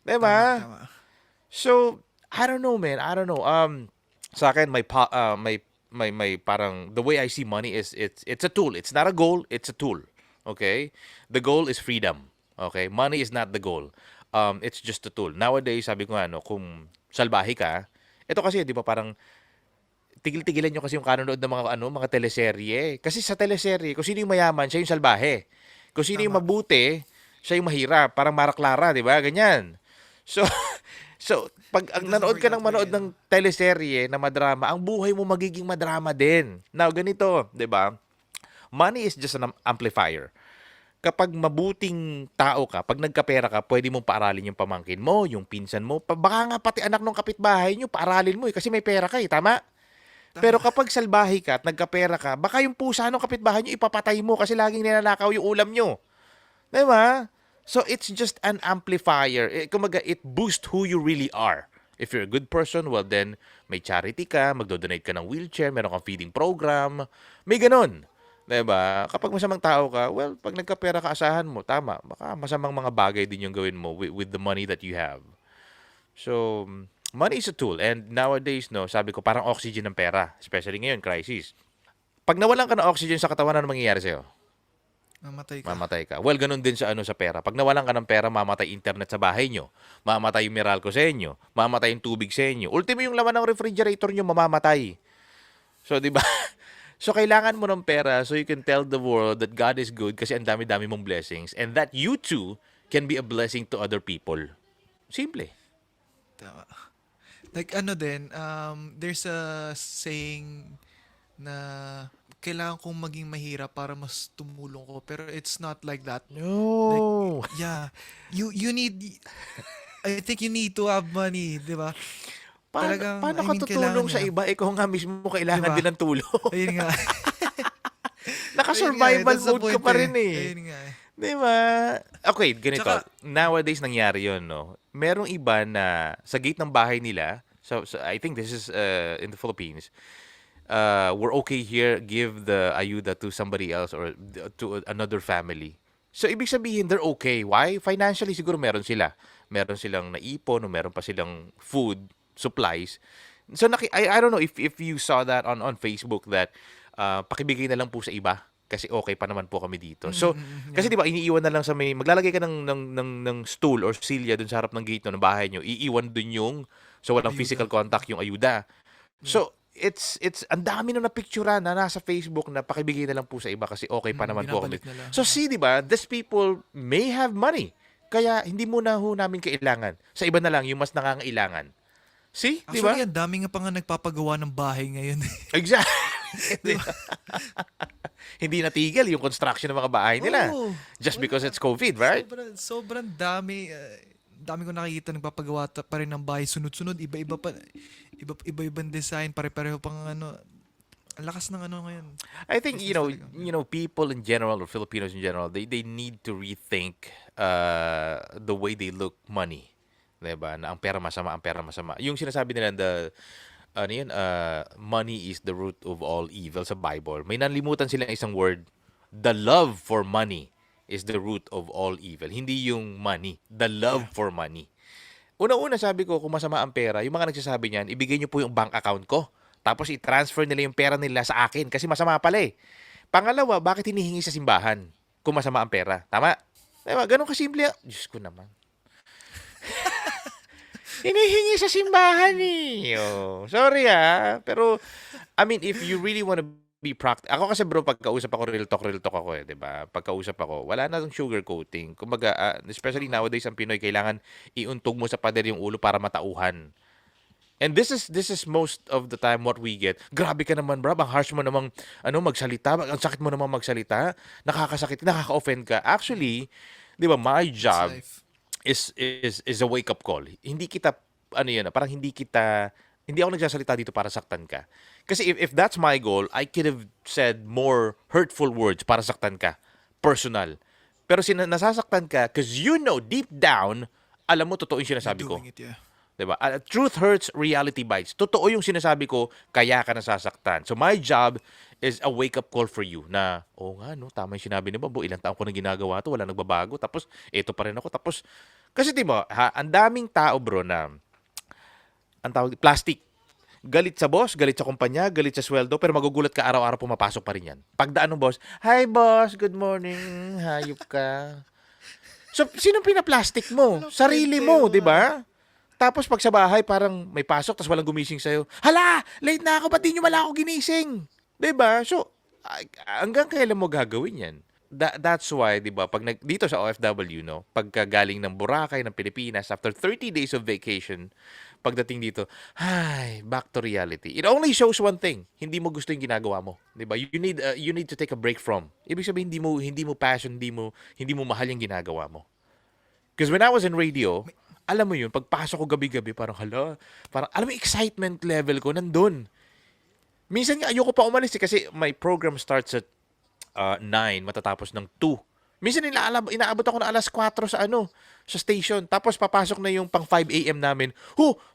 Diba? Tama. So, I don't know, man. I don't know. Sa akin, my parang, the way I see money is, it's a tool. It's not a goal, it's a tool. Okay? The goal is freedom. Okay? Money is not the goal. It's just a tool. Nowadays, sabi ko nga, kung salbahe ka, ito kasi, di ba, parang, tigil-tigilan nyo kasi yung kanonood ng mga teleserye. Kasi sa teleserye, kung sino yung mayaman, siya yung salbahe. Kung sino yung Tama. mabuti, siya yung mahirap. Parang Mara Clara, di ba? Ganyan. So, pag ang doesn't nanood work ka ng that way, manood ng teleserye na madrama, ang buhay mo magiging madrama din. Now, ganito, di ba? Money is just an amplifier. Kapag mabuting tao ka, pag nagkapera ka, pwede mong paaralin yung pamangkin mo, yung pinsan mo. Baka nga pati anak ng kapitbahay nyo, paaralin mo kasi may pera ka tama? Pero kapag salbahe ka at nagkapera ka, baka yung pusa ng kapitbahay nyo ipapatay mo kasi laging ninanakaw yung ulam nyo. Diba? So, it's just an amplifier. Kumaga, it boosts who you really are. If you're a good person, well then, may charity ka, magdodonate ka ng wheelchair, meron kang feeding program, may ganun. Diba? Kapag masamang tao ka, well, pag nagkapera ka, asahan mo, tama. Baka masamang mga bagay din yung gawin mo with the money that you have. So, money is a tool. And nowadays, sabi ko, parang oxygen ng pera. Especially ngayon, crisis. Pag nawalan ka ng oxygen sa katawan, ano mangyayari sa'yo? Mamatay ka. Mamatay ka. Well, ganun din sa pera. Pag nawalan ka ng pera, mamatay internet sa bahay nyo. Mamatay yung Meralco sa inyo. Mamatay yung tubig sa inyo. Ultimo yung laman ng refrigerator nyo, mamamatay. So, di ba? So, kailangan mo ng pera so you can tell the world that God is good kasi ang dami-dami mong blessings and that you too can be a blessing to other people. Simple. Tama. Like din, there's a saying na kailangan kong maging mahirap para mas tumulong ko. Pero it's not like that. Like, No. yeah. You need, I think you need to have money, di ba? talagang, Paano I ka mean, kailangan tutulong sa niya. iba? Ikaw nga mismo 'Di kailangan ba? din ng tulong. Ayun nga. Ayun nga, Naka-survival that's the mode ka point pa eh. rin eh. Ayun nga eh. 'Di ba? Okay, ganito. Tsaka, Nowadays nangyari 'yon, no. Merong iba na sa gate ng bahay nila, so I think this is in the Philippines. We're okay here, give the ayuda to somebody else or to another family. So, ibig sabihin, they're okay. Why? Financially, siguro meron sila. Meron silang naipon o meron pa silang food, supplies. So, I don't know if you saw that on Facebook that pakibigay na lang po sa iba kasi okay pa naman po kami dito. So, kasi yeah. 'di ba iniiwan na lang sa may maglalagay ka ng stool or silya dun sa harap ng gate no, ng bahay nyo. Iiwan dun yung so walang physical Ayuda. contact yung ayuda. Yeah. So, it's ang dami na napicturean na nasa Facebook na pakibigay na lang po sa iba kasi okay pa naman po kami. Binabalik na lang. So, see, di ba, these people may have money. Kaya hindi muna ho namin kailangan. Sa iba na lang, yung mas nangangailangan. See, di ba? Actually, ang dami nga pa nga nagpapagawa ng bahay ngayon. Exactly. Hindi natigil yung construction ng mga bahay nila. Oo. Just Wala. because it's COVID, right? Sobrang dami. Dami ko nakikita nagpapagawa pa rin ng bahay. Sunod-sunod, iba-iba pa. Iba-ibang design, pare-pareho pang ano. Ang lakas ng ano ngayon. I think Business talaga. people in general or Filipinos in general, they need to rethink the way they look money. 'Di ba? Na ang pera masama, ang pera masama. Yung sinasabi nila money is the root of all evil sa Bible. May nalimutan silang isang word, the love for money is the root of all evil. Hindi yung money, the love for money. Una-una sabi ko, kung masama ang pera, yung mga nagsasabi niyan, ibigay niyo po yung bank account ko. Tapos i-transfer nila yung pera nila sa akin kasi masama pala eh. Pangalawa, bakit hinihingi sa simbahan kung masama ang pera? Tama? Diba? Ganun kasimple. Diyos ko naman. Hinihingi sa simbahan eh. Oh, sorry pero, I mean, if you really want to be practical. Ako kasi bro, pagkausap ako, real talk ako eh, 'di ba? Pagkausap ako, wala na tong sugar coating. Kumbaga, especially nowadays ang Pinoy, kailangan iuntog mo sa pader yung ulo para matauhan. And this is most of the time what we get. Grabe ka naman, bro. Ang harsh mo namang magsalita, ang sakit mo namang magsalita, nakakasakit, nakaka-offend ka. Actually, 'di ba, my It's job life. is a wake-up call. Hindi kita, parang hindi ako nagsasalita dito para saktan ka. Kasi if that's my goal, I could have said more hurtful words para saktan ka. Personal. Pero nasasaktan ka because deep down, alam mo, totoo yung You're sinasabi ko. doing it, yeah. 'Di ba? Truth hurts, reality bites. Totoo yung sinasabi ko, kaya ka nasasaktan. So my job is a wake-up call for you na, nga no, tama yung sinabi ni Bobo, ilang taon ko na ginagawa to, wala nagbabago, tapos eto pa rin ako. Tapos, kasi 'di ba, ang daming tao bro na, ang tawag, plastic. Galit sa boss, galit sa kumpanya, galit sa sweldo, pero magugulat ka araw-araw pumapasok pa rin yan. Pagdaan ng boss, hi boss, good morning, hayop ka. So, sino pinaplastic mo? Walang Sarili kwente, mo, oo di nga. ba? Tapos pag sa bahay, parang may pasok, tapos walang gumising sa'yo. Hala, late na ako, ba't di nyo wala ako ginising? Di ba? So, hanggang kailan mo gagawin yan? That's why, di ba, dito sa OFW, no, pagka galing ng Boracay, ng Pilipinas, after 30 days of vacation, pagdating dito, back to reality. It only shows one thing, hindi mo gusto yung ginagawa mo, 'di ba? You need to take a break from. Ibig sabihin hindi mo passion, hindi mo mahal yung ginagawa mo. Because when I was in radio, alam mo yun, pagpasok ko gabi-gabi, parang parang alam mo excitement level ko nandun. Minsan nga ayoko pa umalis kasi my program starts at 9, matatapos ng 2. Minsan inaabot ako na alas 4 sa station. Tapos papasok na yung pang 5 a.m. namin.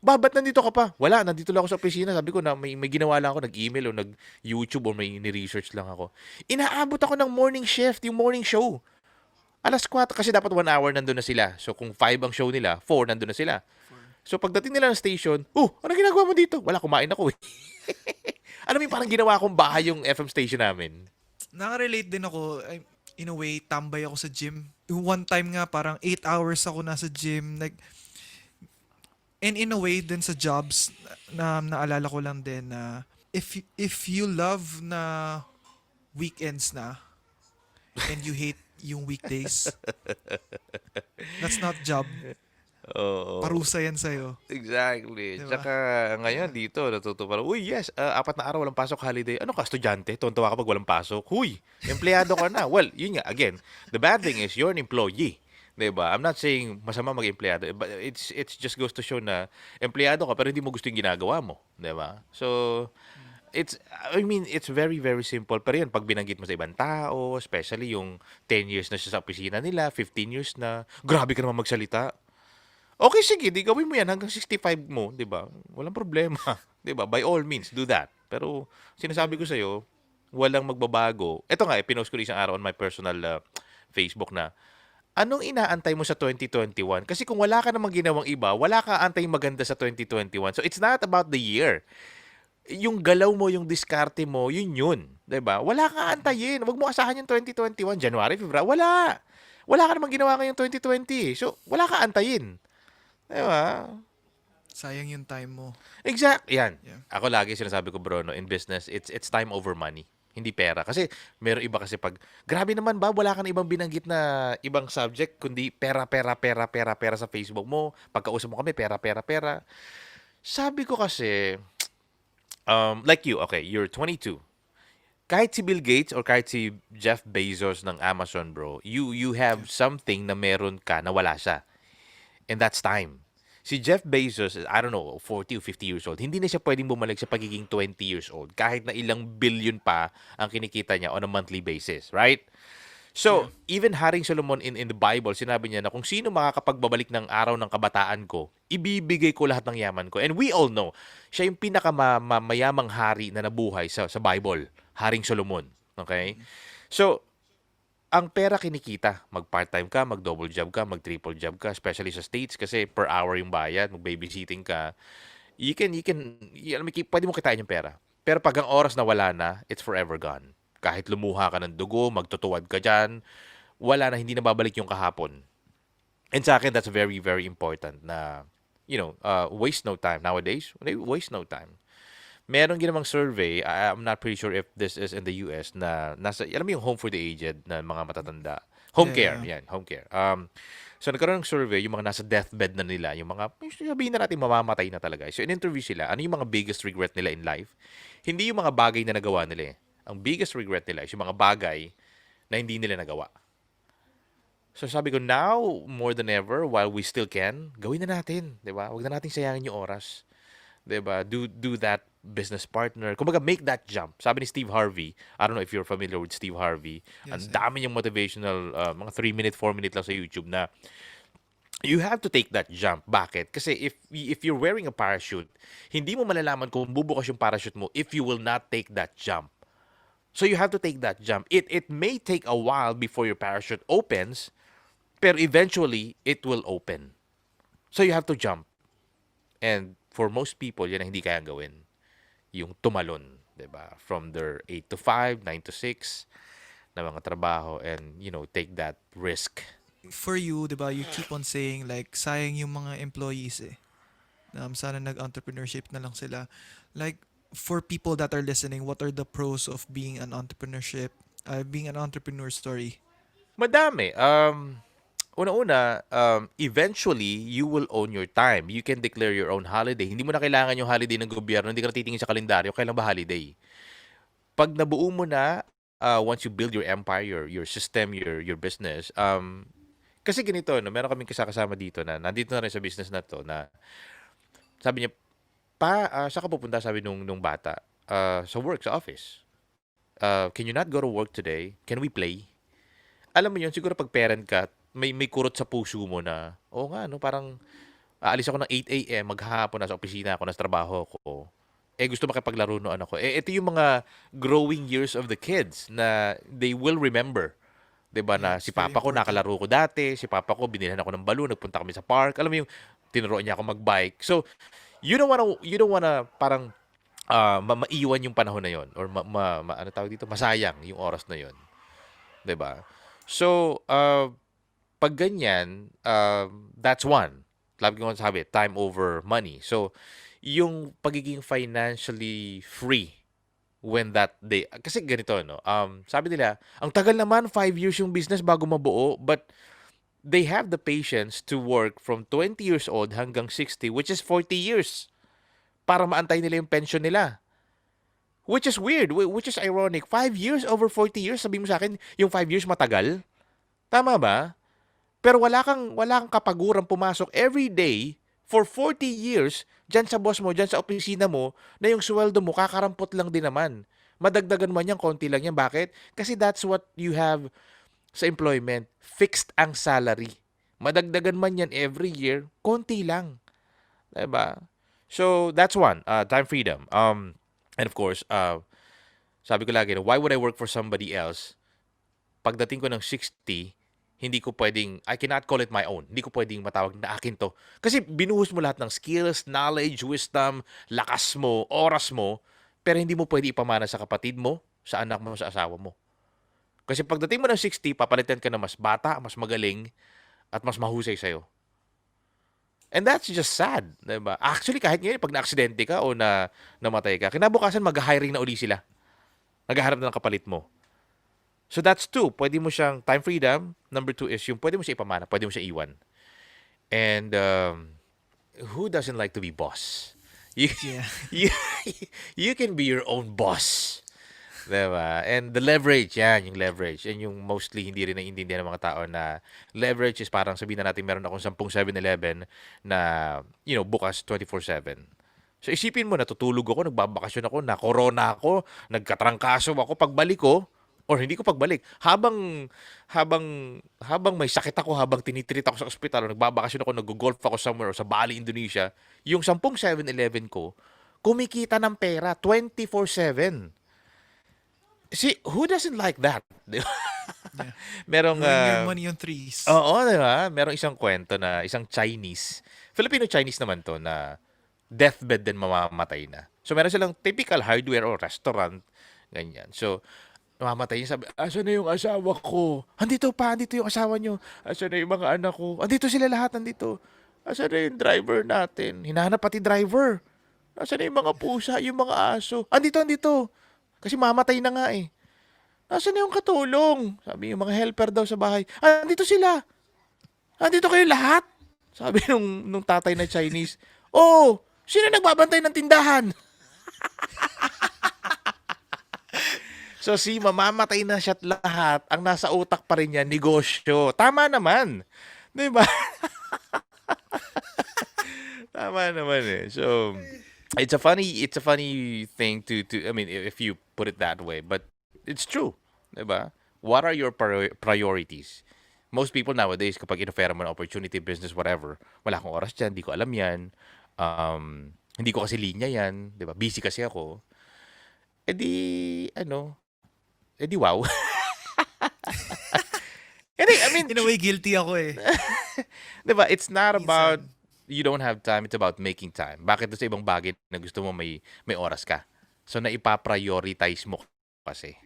Ba't nandito ka pa? Wala, nandito lang ako sa opisina. Sabi ko na may ginawa lang ako, nag-email o nag-YouTube o may ni-research lang ako. Inaabot ako ng morning shift, yung morning show. Alas 4 kasi dapat 1 hour nandun na sila. So kung 5 ang show nila, 4 nandun na sila. So pagdating nila ng station, ano ginagawa mo dito? Wala, kumain ako eh. Alam mo yung parang ginawa akong bahay yung FM station namin. Nakarelate din ako. In a way, tambay ako sa gym. One time nga, parang 8 hours ako nasa gym. And in a way, din sa jobs, na naalala ko lang din na if you love na weekends na and you hate yung weekdays, that's not job. Oo. Parusa yan sa'yo. Exactly. Diba? Tsaka ngayon dito, natuto parang, yes, 4 na araw walang pasok, holiday. Ano ka, estudyante? Tuwan-tuwa ka pag walang pasok. Empleyado ka na. Well, yun nga, again, the bad thing is you're an employee. 'Di ba? I'm not saying masama maging empleyado, but it's just goes to show na empleyado ka pero hindi mo gusto yung ginagawa mo, 'di ba? So, it's I mean, it's very very simple pero yun pag binanggit mo sa ibang tao, especially yung 10 years na siya sa opisina nila, 15 years na, grabe ka naman magsalita. Okay, sige, di gawin mo yan hanggang 65 mo, 'di ba? Walang problema, 'di ba? By all means, do that. Pero sinasabi ko sa walang magbabago. Ito nga, pinost ko rin isang araw on my personal Facebook na anong inaantay mo sa 2021? Kasi kung wala ka namang ginawang iba, wala ka antay maganda sa 2021. So it's not about the year. Yung galaw mo, yung diskarte mo, yun. 'Di ba? Wala ka antayin. Huwag mo asahan yung 2021, January, February. Wala. Wala ka namang ginawa ngayong 2020. So, wala ka antayin. 'Di ba? Sayang yung time mo. Exact. Yan. Yeah. Ako lagi sinasabi ko, bro, no, in business, it's time over money. Hindi pera. Kasi meron iba kasi pag, grabe naman ba, wala ka na ibang binanggit na ibang subject, kundi pera, pera, pera, pera, pera sa Facebook mo. Pagkausap mo kami, pera, pera, pera. Sabi ko kasi, like you, okay, you're 22. Kahit si Bill Gates or kahit si Jeff Bezos ng Amazon, bro, you have something na meron ka na wala siya. And that's time. Si Jeff Bezos, I don't know, 40 or 50 years old, hindi na siya pwedeng bumalik sa pagiging 20 years old kahit na ilang billion pa ang kinikita niya on a monthly basis, right? So, even Haring Solomon in the Bible, sinabi niya na kung sino makakapagbabalik ng araw ng kabataan ko, ibibigay ko lahat ng yaman ko. And we all know, siya yung pinakamayamang hari na nabuhay sa Bible, Haring Solomon. Okay? So, ang pera kinikita. Mag-part-time ka, mag-double job ka, mag-triple job ka, especially sa States kasi per hour yung bayad, mag-babysitting ka. Pwede mo kitain yung pera. Pero pag ang oras na wala na, it's forever gone. Kahit lumuha ka ng dugo, magtutuwad ka dyan, wala na, hindi na babalik yung kahapon. And sa akin, that's very, very important na, waste no time. Nowadays, waste no time. Meron ginawang survey, I'm not pretty sure if this is in the US, na alam mo yung home for the aged na mga matatanda. Home care, Yeah. yan, home care. So nagkaroon ng survey, yung mga nasa deathbed na nila, yung mga, sabihin na natin, mamamatay na talaga. So in-interview sila, ano yung mga biggest regret nila in life? Hindi yung mga bagay na nagawa nila eh. Ang biggest regret nila is yung mga bagay na hindi nila nagawa. So sabi ko, now, more than ever, while we still can, gawin na natin, di ba? Huwag na natin sayangin yung oras. 'Di ba? Do that business partner. Kumbaga, make that jump. Sabi ni Steve Harvey, I don't know if you're familiar with Steve Harvey, ang Yes, dami niyang motivational, mga 3-minute, 4-minute lang sa YouTube na you have to take that jump. Bakit? Kasi if you're wearing a parachute, hindi mo malalaman kung bubukas yung parachute mo if you will not take that jump. So you have to take that jump. It may take a while before your parachute opens, pero eventually, it will open. So you have to jump. And for most people, yan ang hindi kayang gawin. Yung tumalon, 'di ba? From their 8 to 5, 9 to 6 na mga trabaho and, take that risk. For you, di ba, you keep on saying like, sayang yung mga employees eh. Sana nag-entrepreneurship na lang sila. Like, for people that are listening, what are the pros of being an being an entrepreneur story? Madami. Una-una, eventually, you will own your time. You can declare your own holiday. Hindi mo na kailangan yung holiday ng gobyerno. Hindi ka na titingin sa kalendaryo. Kailan ba holiday? Pag nabuo mo na, once you build your empire, your system, your business, kasi ganito, no, meron kaming kasama dito na nandito na rin sa business na to na sabi niya, saan ka pupunta? Sabi nung bata, sa work, sa office. Can you not go to work today? Can we play? Alam mo yun, siguro pag parent ka, may kurot sa puso mo na, oo nga, no, parang aalis ako ng 8 a.m., maghapon, nasa opisina ako, nasa trabaho ko. Gusto makipaglaro no anak ko. Ito yung mga growing years of the kids na they will remember. 'Di ba Yeah, na it's si very papa ko important. nakalaro ko dati, si papa ko binilhan ako ng balon, nagpunta kami sa park. Alam mo yung tinuruan niya ako magbike. So, you don't wanna parang maiwan yung panahon na yon or ano tawag dito, masayang yung oras na yon, 'di ba? So, pag ganyan, that's one. Lagi ko sabi, time over money. So, yung pagiging financially free when that day, kasi ganito, no? Sabi nila, ang tagal naman, 5 years yung business bago mabuo, but they have the patience to work from 20 years old hanggang 60, which is 40 years, para maantay nila yung pension nila. Which is weird, which is ironic. 5 years over 40 years, sabi mo sa akin, yung 5 years matagal? Tama ba? Pero wala kang kapagurang pumasok every day for 40 years diyan sa boss mo, diyan sa opisina mo, na yung sweldo mo kakarampot lang din naman. Madagdagan man yan, konti lang yan. Bakit? Kasi that's what you have sa employment. Fixed ang salary. Madagdagan man yan every year, konti lang. Diba? So, that's one. Time freedom. And of course, sabi ko lagi, why would I work for somebody else? Pagdating ko ng 60, hindi ko pwedeng, I cannot call it my own. Hindi ko pwedeng matawag na akin to. Kasi binuhos mo lahat ng skills, knowledge, wisdom, lakas mo, oras mo, pero hindi mo pwede ipamana sa kapatid mo, sa anak mo, sa asawa mo. Kasi pagdating mo ng 60, papalitan ka na mas bata, mas magaling, at mas mahusay sa'yo. And that's just sad, diba? Actually, kahit ngayon, pag na-aksidente ka o namatay ka, kinabukasan mag-hiring na uli sila. Naghahanap na ng kapalit mo. So that's two. Pwede mo siyang time freedom. Number two is yung pwede mo siya ipamana, pwede mo siya iwan. And who doesn't like to be boss? You, Yeah. you, you can be your own boss. Diba? And the leverage, yan, yung leverage. And yung mostly hindi rin naiintindihan ng mga tao na leverage is parang sabihin na natin meron akong 10 7-Eleven na, bukas 24/7. So isipin mo, natutulog ako, nagbabakasyon ako, na-corona ako, nagkatrangkaso ako, pagbalik ko, or hindi ko pagbalik, habang may sakit ako, habang tinitreat ako sa ospital, o nagbabakasyon ako, nag-golf ako somewhere, o sa Bali, Indonesia, yung 7-Eleven ko, kumikita ng pera 24/7. See, who doesn't like that? Di ba? Yeah. Merong, Doing your money on threes. oo, di ba? Merong isang kwento na isang Chinese, Filipino-Chinese naman to, na deathbed din mamamatay na. So, meron silang typical hardware or restaurant, ganyan. So, mamamatay niya, sabi, asan na yung asawa ko? Andito pa, andito yung asawa niyo. Asan na yung mga anak ko? Andito sila lahat, andito. Asan na yung driver natin? Hinahanap pati driver. Asan na yung mga pusa, yung mga aso? Andito, andito. Kasi mamatay na nga eh. Asan na yung katulong? Sabi yung mga helper daw sa bahay. Andito sila. Andito kayo lahat. Sabi nung tatay na Chinese. Oh, sino nagbabantay ng tindahan? So si mamamatay na siya't lahat, ang nasa utak pa rin niya, negosyo. Tama naman. Di ba? Tama naman eh. So, it's a funny thing to I mean, if you put it that way, but it's true. Di ba? What are your priorities? Most people nowadays, kapag in-offer mo ng opportunity, business, whatever, wala akong oras dyan, hindi ko alam yan. Hindi ko kasi linya yan. Di ba? Busy kasi ako. Eh di, wow. I mean, In a way, guilty ako eh. diba, it's not about Minsan. you don't have time, it's about making time. Bakit doon sa ibang bagay na gusto mo may oras ka? So, naipa-prioritize mo kasi.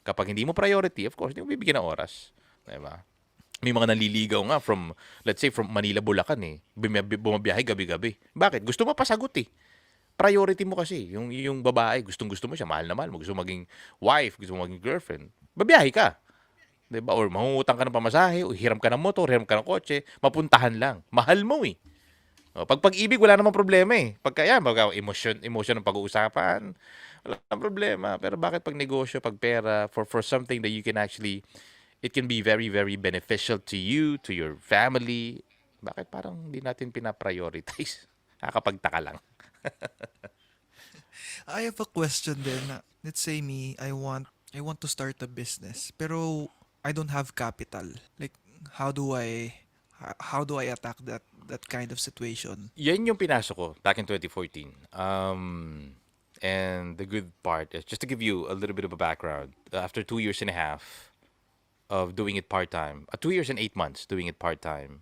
Kapag hindi mo priority, of course, hindi mo bibigyan ng oras. Diba? May mga naliligaw nga let's say, from Manila, Bulacan eh. Bumabiyahe gabi-gabi. Bakit? Gusto mo pasagot eh. Priority mo kasi. Yung babae, gustong-gusto mo siya, mahal na mahal mo. Gusto mo maging wife, gusto mo maging girlfriend. Babiyahe ka. Diba? Or mangungutang ka ng pamasahe, o hiram ka ng motor, hiram ka ng kotse, mapuntahan lang. Mahal mo eh. O, pag-ibig, wala namang problema eh. Pagka yan, emotion ng pag-uusapan, wala namang problema. Pero bakit pag negosyo, pag pera, for something that you can actually, it can be very, very beneficial to you, to your family, bakit parang hindi natin pinaprioritize? Nakakapagtaka lang. I have a question then. Let's say me, I want to start a business, pero I don't have capital. Like how do I attack that kind of situation? Yan yung pinasok ko back in 2014. And the good part is, just to give you a little bit of a background, after 2 years and a half of doing it part-time, 2 years and 8 months doing it part-time,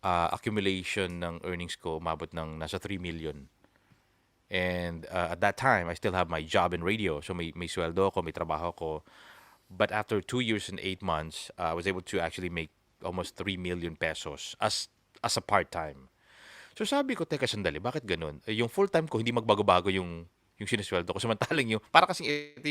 accumulation ng earnings ko umabot ng nasa 3 million. And at that time, I still have my job in radio. So may sweldo ko, may trabaho ko. But after 2 years and 8 months, I was able to actually make almost 3 million pesos as a part-time. So sabi ko, teka sandali, bakit ganun? Yung full-time ko, hindi magbago-bago yung sinesweldo ko. Samantalang para kasing ito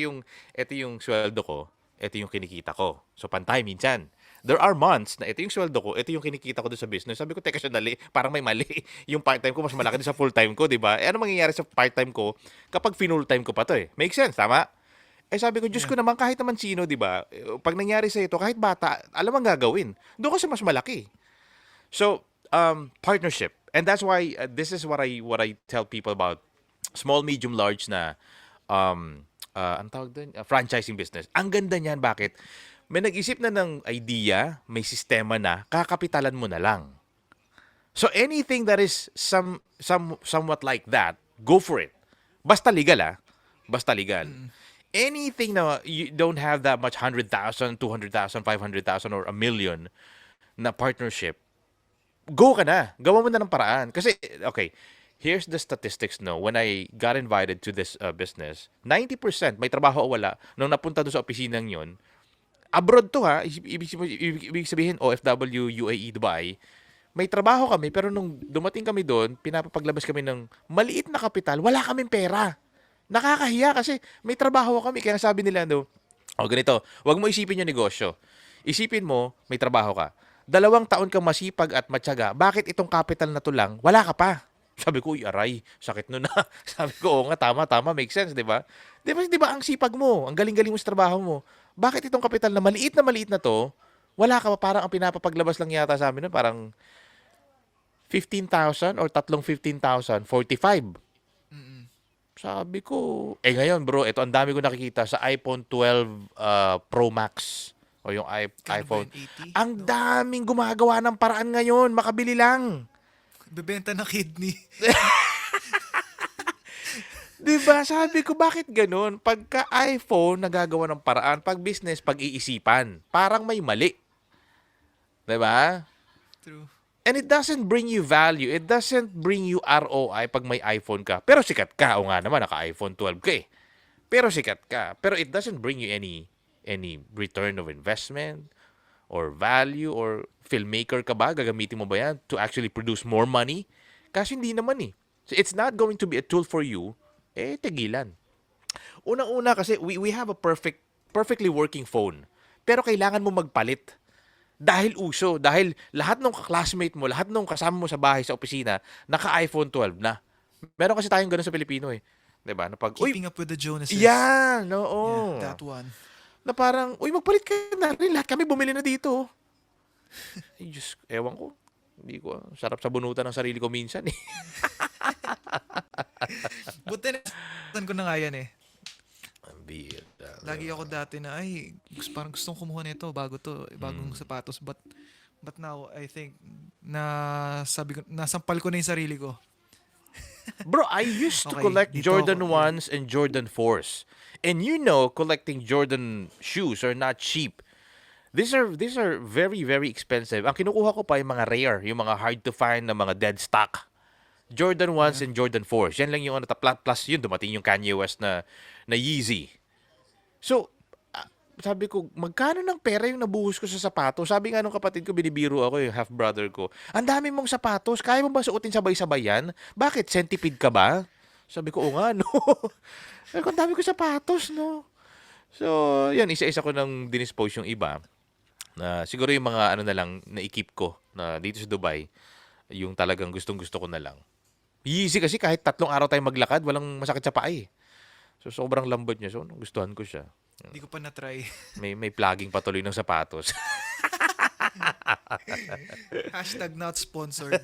yung sweldo ko, ito yung kinikita ko. So pantay minsan. There are months na ito yung sweldo ko, ito yung kinikita ko doon sa business. Sabi ko, teka sandali, parang may mali. Yung part-time ko mas malaki din sa full-time ko, di ba? Ano mangyayari sa part-time ko kapag full-time ko pa to eh? Make sense, tama? Ay sabi ko, Diyos Yeah. ko naman, kahit naman sino, di ba? Pag nangyari sa ito, kahit bata, alam ang gagawin. Doon kasi mas malaki. So, partnership. And that's why this is what I tell people about small, medium, large na ang tawag doon, franchising business. Ang ganda niyan, bakit? May nag-isip na ng idea, may sistema na, kakapitalan mo na lang. So anything that is somewhat like that, go for it. Basta legal Basta legal. Anything na you don't have that much 100,000, 200,000, 500,000 or a million na partnership, go ka na. Gawa mo na ng paraan. Kasi, okay, here's the statistics, no. When I got invited to this business, 90% may trabaho o wala nung napunta doon sa opisinang yon. Abroad to ibig sabihin OFW, UAE, Dubai. May trabaho kami, pero nung dumating kami doon, pinapapaglabas kami ng maliit na kapital, wala kaming pera. Nakakahiya kasi may trabaho kami. Kaya sabi nila, no, ganito, wag mo isipin yung negosyo. Isipin mo, may trabaho ka. 2 taon kang masipag at matyaga. Bakit itong capital na to lang, wala ka pa? Sabi ko, uy, aray, sakit nun na. Sabi ko, oo nga, tama, make sense, di ba? Di ba, ang sipag mo, ang galing-galing mo sa trabaho mo. Bakit itong kapital na maliit na to, wala ka pa, parang ang pinapapaglabas lang yata sa amin nun, parang 15,000 or tatlong 15,000, 45. Sabi ko, ngayon bro, ito ang dami ko nakikita sa iPhone 12 Pro Max o yung iPhone. 80, Ang no? daming gumagawa ng paraan ngayon, makabili lang. Bebenta ng kidney. 'Di ba? Sabi ko, bakit ganun? Pagka iPhone, nagagawa ng paraan. Pag business, pag-iisipan. Parang may mali. 'Di ba? True. And it doesn't bring you value. It doesn't bring you ROI pag may iPhone ka. Pero sikat ka. O nga naman, naka-iPhone 12 ka eh. Pero sikat ka. Pero it doesn't bring you any return of investment or value or filmmaker ka ba? Gagamitin mo ba yan to actually produce more money? Kasi hindi naman eh. So it's not going to be a tool for you. Tigilan. Unang-una kasi we have a perfectly working phone. Pero kailangan mo magpalit. Dahil uso, dahil lahat ng classmate mo, lahat ng kasama mo sa bahay, sa opisina, naka-iPhone 12 na. Meron kasi tayong ganun sa Pilipino eh. 'Di ba? Na pag, Keeping up with the Joneses. yan, Yeah, oo. that one. Na parang, magpalit ka na rin. Lahat kami bumili na dito. Ay, Diyos, ewan ko. Hindi ko, sarap sa bunutan ng sarili ko minsan eh. Buti na ko na nga yan eh. Ang bihira. Lagi ako dati na, parang gustong kumuha nito, bagong sapatos. But now, I think, nasampal ko na yung sarili ko. Bro, I used to Okay, collect dito Jordan ako, yeah. 1s and Jordan 4s. And collecting Jordan shoes are not cheap. These are very, very expensive. Ang kinukuha ko pa yung mga rare, yung mga hard to find na mga dead stock. Jordan 1s and Jordan 4s. Yan lang yung plus yun, dumating yung Kanye West na Yeezy. So, sabi ko, magkano ng pera yung nabuhos ko sa sapatos? Sabi nga nung kapatid ko, binibiro ako, yung half-brother ko, ang dami mong sapatos, kaya mo ba suotin sabay-sabay yan? Bakit? Centipede ka ba? Sabi ko, oo nga, no. Sabi ko, ang dami ko sapatos, no. So, yan, isa-isa ko nang dinispose yung iba. Na siguro yung mga ano na lang, na-keep ko na dito sa Dubai, yung talagang gustong-gusto ko na lang. Easy kasi kahit 3 araw tayo maglakad, walang masakit sa paa eh. So, sobrang lambot niya. So, gustuhan ko siya. Hindi ko pa na-try. May plugging patuloy ng sapatos. Hashtag not sponsored.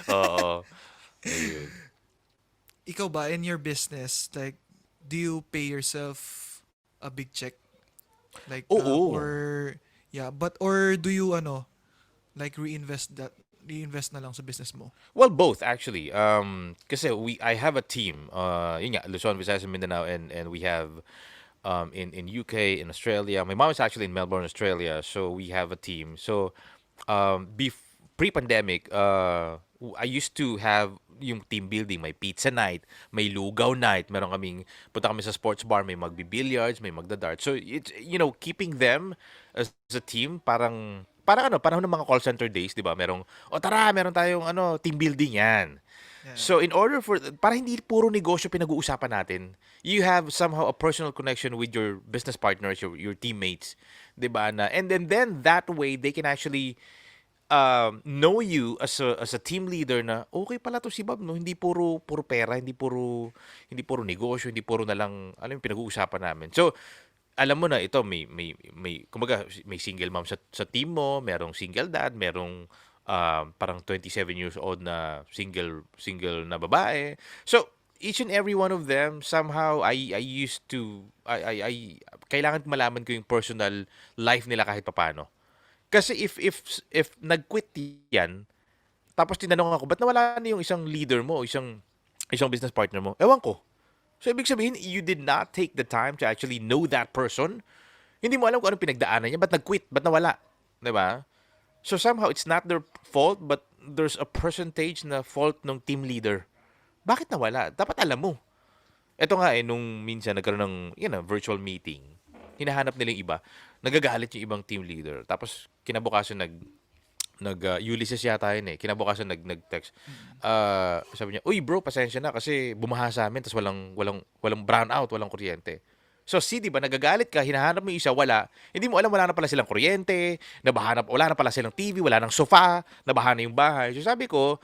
Oo. Ayun. Ikaw ba, in your business, like, do you pay yourself a big check? Like, Oo. or do you, like, reinvest na lang sa business mo? Well, both actually. Kasi I have a team. Yun nga, Luzon, Visayas, and Mindanao, and we have in UK, in Australia. My mom is actually in Melbourne, Australia. So we have a team. So pre-pandemic, I used to have yung team building. May pizza night, may lugaw night. Punta kami sa sports bar, may magbi-billiards, may magda-dart. So it's, keeping them as a team, parang panahon ng mga call center days, 'di ba? Meron tayong team building 'yan. Yeah. So in order para hindi puro negosyo pinag-uusapan natin, you have somehow a personal connection with your business partners, your teammates, 'di ba? And then that way they can actually know you as a team leader na okay pala to si Bob, no, hindi puro pera, hindi puro negosyo, hindi puro na lang alam yung pinag-uusapan namin. So alam mo na ito may kumbaga may single mom sa team mo, merong single dad, merong parang 27 years old na single na babae. So each and every one of them somehow I used to I kailangan malaman ko yung personal life nila kahit papaano. Kasi if nag-quit yan, tapos tinanong ako, ba't nawala na yung isang leader mo, isang business partner mo? Ewan ko. So, ibig sabihin, you did not take the time to actually know that person. Hindi mo alam kung anong pinagdaanan niya. Ba't nag-quit? Ba't nawala? Diba? So, somehow, it's not their fault, but there's a percentage na fault ng team leader. Bakit nawala? Dapat alam mo. Ito nga nung minsan nagkaroon ng virtual meeting, hinahanap nila yung iba, nagagalit yung ibang team leader. Tapos, kinabukasan Ulysses yata yun eh. Kinabukasan nag-text. Sabi niya, "Uy bro, pasensya na kasi bumaha sa amin tapos walang brownout, walang kuryente." So, di ba, nagagalit ka, hinahanap mo yung isa, wala. Hindi mo alam, wala na pala silang kuryente, wala na pala silang TV, wala nang sofa, nabaha na yung bahay. So, sabi ko,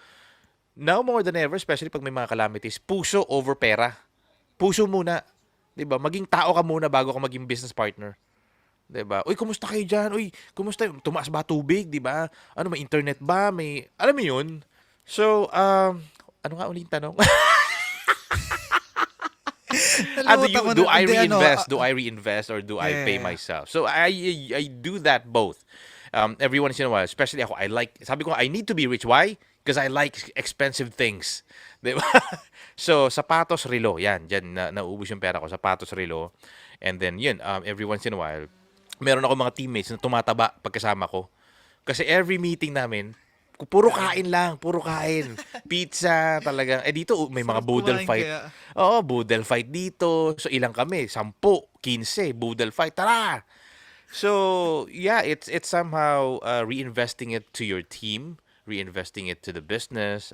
now more than ever, especially pag may mga calamities, puso over pera. Puso muna. 'Di ba? Maging tao ka muna bago ka maging business partner. 'Di ba? Uy, kumusta kayo diyan? Uy, kumusta? Tumaas ba tubig, 'di ba? Ano, may internet ba? May alam mo 'yun? So, ano nga ulit tanong? Nalimutan ko Do na, I hindi, reinvest? Do I reinvest or do I pay yeah. myself? So I do that both. Every once in a while, especially ako, sabi ko, I need to be rich. Why? Because I like expensive things. Di ba? So, sapatos, relo. Yan, dyan, naubos yung pera ko. Sapatos, relo. And then, yun, every once in a while, meron ako mga teammates na tumataba pagkasama ko. Kasi every meeting namin, puro kain lang, puro kain. Pizza, talagang. Dito, may mga Sarap boodle kumain fight. kaya. Oo, boodle fight dito. So, ilang kami? 10, 15, boodle fight. Tara! So, yeah, it's somehow reinvesting it to your team, reinvesting it to the business.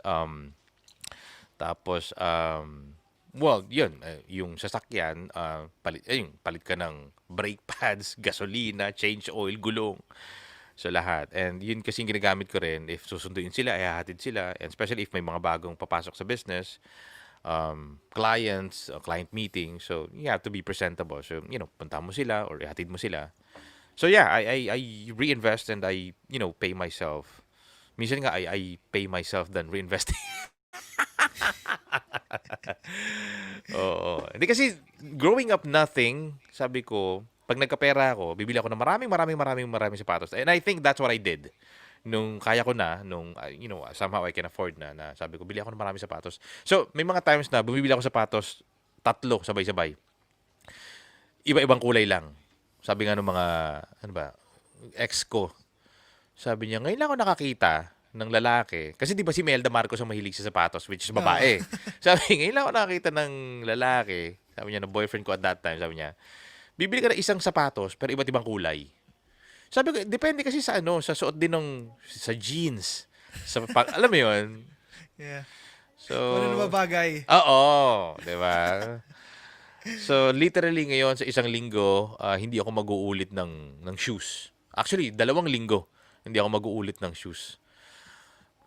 Tapos, well, yun, yung sasakyan, palit ka ng brake pads, gasolina, change oil, gulong. So, lahat. And yun kasi yung ginagamit ko rin. If susunduin sila, ihahatid sila. And especially if may mga bagong papasok sa business, clients, client meeting. So, you have to be presentable. So, punta mo sila or ihatid mo sila. So, yeah, I reinvest and I, pay myself. Minsan nga, I pay myself than reinvesting. Oo. Hindi kasi growing up nothing, sabi ko, pag nagkapera ako, bibili ako ng maraming sapatos. And I think that's what I did. Nung kaya ko na, somehow I can afford na sabi ko, bili ako ng maraming sapatos. So, may mga times na bumibili ako sapatos, 3, sabay-sabay. Iba-ibang kulay lang. Sabi nga ng mga, ano ba, ex ko, sabi niya, ngayon lang ako nakakita ng lalaki. Kasi di ba si Melda Marcos ang mahilig sa sapatos, which is Ah. babae. Sabi, ngayon lang ako nakakita ng lalaki. Sabi niya, ng boyfriend ko at that time, sabi niya, bibili ka ng isang sapatos, pero iba't ibang kulay. Sabi ko, depende kasi sa sa suot din sa jeans. Alam mo yun? Yeah. So, Kung ano na bagay. oo, di ba? So, literally ngayon sa isang linggo, hindi ako mag-uulit ng shoes. Actually, 2 linggo, hindi ako mag-uulit ng shoes.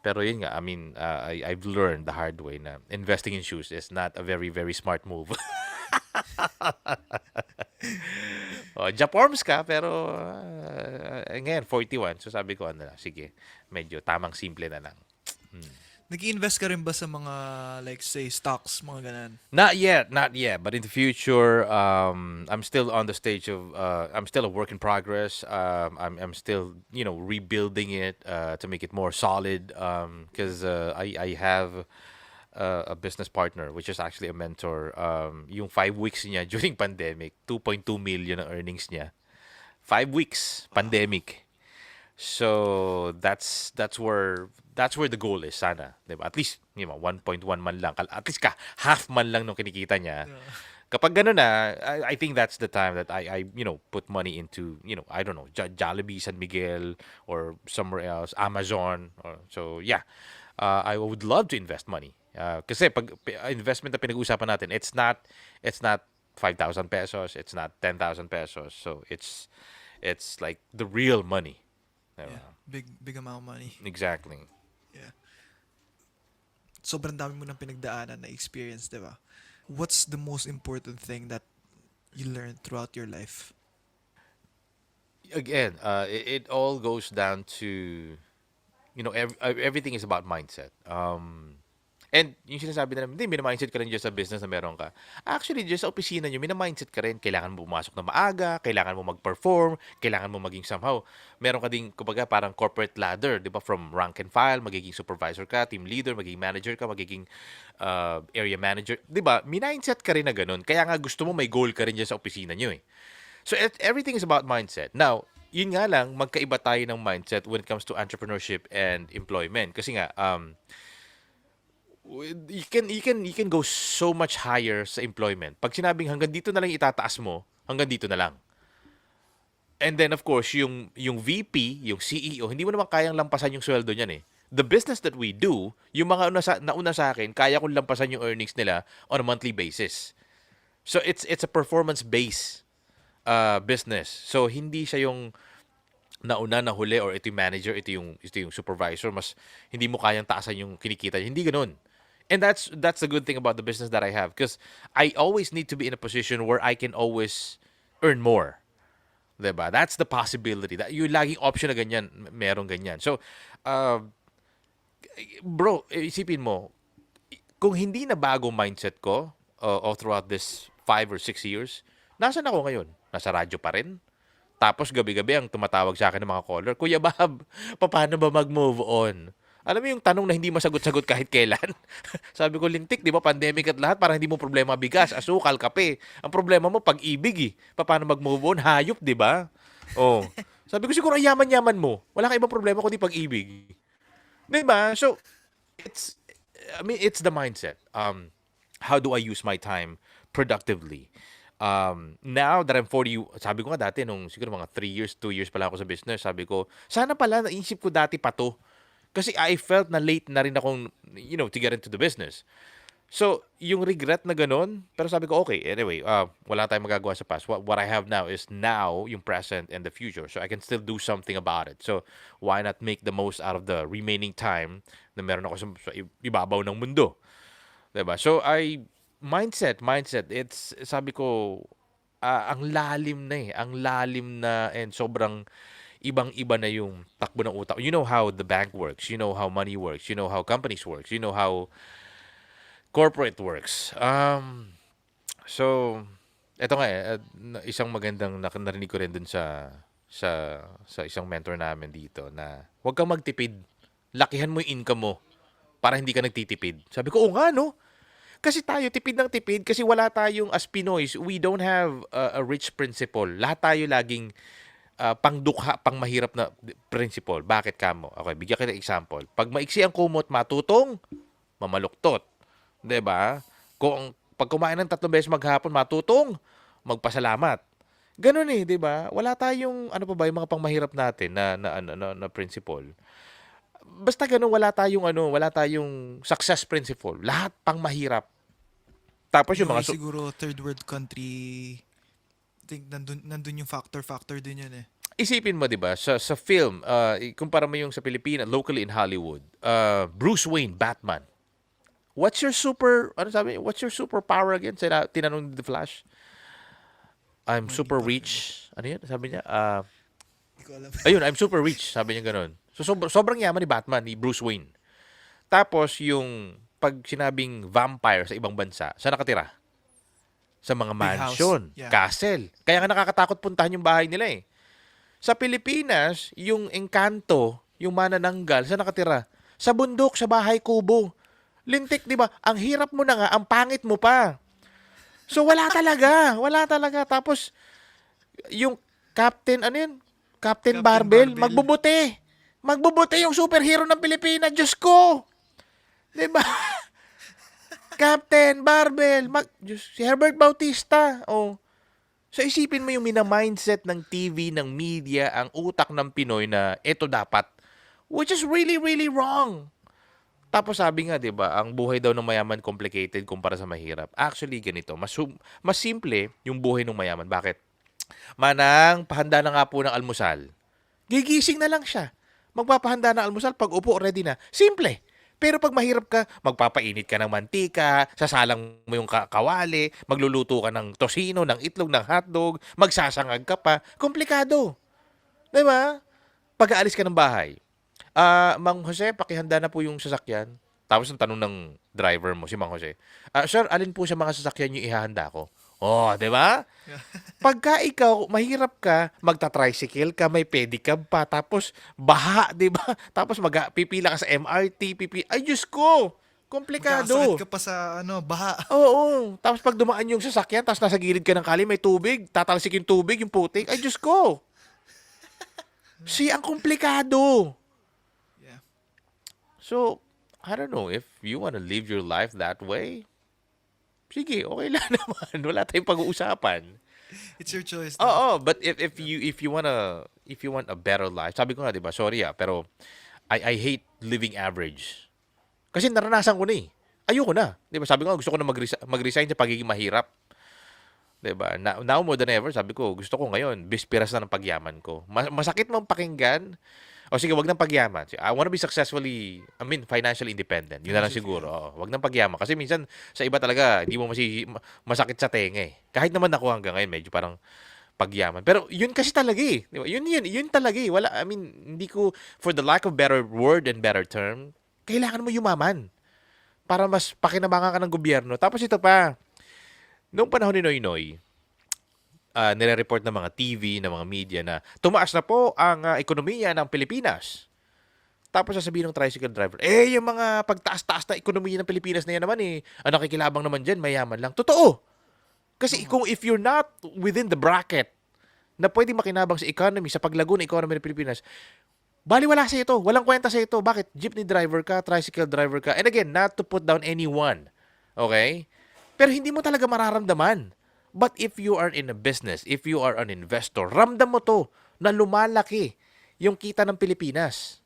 Pero yun nga, I mean, I've learned the hard way na investing in shoes is not a very, very smart move. Japorms ka, pero ngayon, 41. So sabi ko, sige, medyo tamang simple na lang. Nag-i-invest ka rin ba sa mga, like, say, stocks, mga ganan? Not yet, not yet. But in the future, I'm still on the stage of, I'm still a work in progress. I'm still, rebuilding it to make it more solid. Because I have a business partner, which is actually a mentor. Yung 5 weeks niya during pandemic, 2.2 million ang earnings niya. 5 weeks, pandemic. So that's where the goal is sana, 'di ba? At least, 1.1 man lang, at least half man lang nung kinikita niya. Kapag gano'n na, I think that's the time that I put money into, I don't know, Jollibee, San Miguel, or somewhere else, Amazon. So, yeah, I would love to invest money. Kasi pag investment na pinag-uusapan natin, it's not 5,000 pesos, it's not 10,000 pesos. So, it's like the real money. Diba? Yeah. big amount of money. Exactly. Yeah. Sobrang dami mo nang pinagdaanan na experience, di ba? What's the most important thing that you learned throughout your life? Again, it all goes down to, everything is about mindset. And yung sinasabi nila, hindi, mindset ka rin dyan sa business na meron ka. Actually, dyan sa opisina nyo, mindset ka rin. Kailangan mo pumasok na maaga, kailangan mo mag-perform, kailangan mo maging somehow. Meron ka din, kumbaga, parang corporate ladder, di ba? From rank and file, magiging supervisor ka, team leader, magiging manager ka, magiging area manager. Di ba? Mindset ka rin na ganun. Kaya nga gusto mo may goal ka rin dyan sa opisina nyo eh. So everything is about mindset. Now, yun nga lang, magkaiba tayo ng mindset when it comes to entrepreneurship and employment. Kasi nga, you can go so much higher sa employment. Pag sinabing hanggang dito na lang itataas mo, hanggang dito na lang. And then of course, yung VP, yung CEO, hindi mo naman kayang lampasan yung sweldo niyan eh. The business that we do, yung mga nauna sa akin, kaya kong lampasan yung earnings nila on a monthly basis. So it's a performance based business. So hindi siya yung nauna na huli or ito yung manager, ito yung supervisor, mas hindi mo kayang taasan yung kinikita. Hindi ganoon. And that's the good thing about the business that I have because I always need to be in a position where I can always earn more. 'Di ba? That's the possibility. That yung laging option na ganyan, merong ganyan. So, uh, bro, isipin mo, kung hindi na bago mindset ko all throughout this 5 or 6 years, nasan ako ngayon? Nasa radyo pa rin? Tapos gabi-gabi ang tumatawag sa akin ng mga caller, Kuya Bob, paano ba mag-move on? Alam mo yung tanong na hindi masagot-sagot kahit kailan? Sabi ko, lintik, di ba? Pandemic at lahat, parang hindi mo problema bigas, asukal, kape. Ang problema mo, pag-ibig eh. Paano mag-move on? Hayop, di ba? Oh. Sabi ko, siguro ang yaman-yaman mo. Wala kang ibang problema kundi pag-ibig. Di ba? So, it's, it's the mindset. How do I use my time productively? Now that I'm 40, sabi ko nga dati, nung siguro mga 3 years, 2 years pala ako sa business, sabi ko, sana pala, naisip ko dati pa to. Kasi I felt na late na rin akong, to get into the business. So, yung regret na ganun, pero sabi ko, okay, anyway, wala tayong magagawa sa past. What I have now is now, yung present and the future. So, I can still do something about it. So, why not make the most out of the remaining time na meron ako sa ibabaw ng mundo? Diba? So, mindset, it's, sabi ko, ang lalim na eh. Ang lalim na and sobrang ibang-iba na yung takbo ng utak. You know how the bank works. You know how money works. You know how companies works. You know how corporate works. So, eto nga isang magandang narinig ko rin dun sa isang mentor namin dito na huwag kang magtipid. Lakihan mo yung income mo para hindi ka nagtitipid. Sabi ko, oo nga, no? Kasi tayo, tipid ng tipid, kasi wala tayong, as Pinoys, we don't have a rich principle. Lahat tayo laging pangdukha, pangmahirap na principle. Bakit kamo? Okay, bigyan kita example. Pag maiksi ang kumot, matutong, mamaluktot. 'Di ba? Kung pag kumain ng 3 beses maghapon, matutong, magpasalamat. Ganun eh, 'di ba? Wala tayong ano pa ba yung mga pangmahirap natin na principle. Basta ganun, wala tayong success principle. Lahat pangmahirap. Tapos yung Yung mga siguro third world country, I think nandun yung factor din yun eh. isipin mo 'di ba sa film, ikumpara mo yung sa Pilipinas, locally in Hollywood. Bruce Wayne, Batman. What's your superpower again? Tinanong ni The Flash. I'm Hindi super ko alam eh. rich. Ano yan? Sabi niya, Hindi ko alam. ayun, I'm super rich. Sabi niya ganun. So, sobrang yaman ni Batman, ni Bruce Wayne. Tapos, yung pag sinabing vampire sa ibang bansa, saan nakatira? Sa mga Big house. mansion, Yeah. castle. Kaya nga nakakatakot puntahan yung bahay nila eh. Sa Pilipinas, yung engkanto, yung manananggal, saan nakatira? Sa bundok, sa bahay kubo. Lintik, di ba? Ang hirap mo na nga, ang pangit mo pa. So, wala talaga. Wala talaga. Tapos, yung Captain, ano yun? Captain Captain Barbell, Barbell. magbubuti. Magbubuti yung superhero ng Pilipinas. Diyos ko! Di ba? Captain Barbell. Si Herbert Bautista. Oh. So, isipin mo yung mina-mindset ng TV, ng media, ang utak ng Pinoy na ito dapat. Which is really, really wrong. Tapos sabi nga, 'di ba, ang buhay daw ng mayaman complicated kumpara sa mahirap. Actually, ganito, mas simple yung buhay ng mayaman. Bakit? Manang, pahanda na nga po ng almusal. Gigising na lang siya. Magpapahanda ng almusal, pag upo, ready na. Simple. Pero pag mahirap ka, magpapainit ka ng mantika, sasalang mo yung kawali, magluluto ka ng tosino, ng itlog, ng hotdog, magsasangag ka pa. Komplikado. Di ba? Pag aalis ka ng bahay, Mang Jose, pakihanda na po yung sasakyan. Tapos ang tanong ng driver mo, si Mang Jose, Sir, alin po sa mga sasakyan yung ihahanda ko? Oh, di ba? Pagka ikaw, mahirap ka, magta-tricycle ka, may pedicab pa, tapos baha, di ba? Tapos pipila ka sa MRT, ay Diyos ko! Magkakasakit Komplikado. ka pa sa baha. Oo. Tapos pag dumaan yung sasakyan, tapos nasa gilid ka ng kali, may tubig, tatalsik yung tubig, yung putik, ay Diyos ko! Ang komplikado. Yeah. So, I don't know, if you want to live your life that way, sige, okay lang naman. Wala tayong pag-uusapan. It's your choice. Oo, but if you want a better life, sabi ko nga, 'di ba? Sorry pero I hate living average. Kasi naranasan ko na eh. Ayoko na. 'Di ba? Sabi ko nga, gusto ko na mag-resign sa pagiging mahirap. 'Di ba? Now more than ever, sabi ko, gusto ko ngayon, bispiras na ng pagyaman ko. Masakit mang pakinggan. O sige, wag nang pagyaman. I want to be financially independent. Yun na lang siguro. Oo, wag nang pagyaman. Kasi minsan, sa iba talaga, hindi mo masakit sa tenga eh. Kahit naman ako hanggang ngayon, medyo parang pagyaman. Pero yun kasi talaga eh. Di ba? Yun talaga eh. Hindi ko, for the lack of better word and better term, kailangan mo yumaman para mas pakinabangan ka ng gobyerno. Tapos ito pa, noong panahon ni Noy Noy, nire-report ng mga TV, ng mga media na tumaas na po ang ekonomiya ng Pilipinas. Tapos sasabihin ng tricycle driver, yung mga pagtaas-taas na ekonomiya ng Pilipinas na yan naman ang nakikilabang naman dyan, mayaman lang. Totoo. Kasi if you're not within the bracket na pwede makinabang sa economy, sa paglago ng economy ng Pilipinas, baliwala sa ito. Walang kwenta sa ito. Bakit? Jeepney driver ka, tricycle driver ka. And again, not to put down anyone. Okay? Pero hindi mo talaga mararamdaman. But if you are in a business, if you are an investor, ramdam mo to na lumalaki yung kita ng Pilipinas.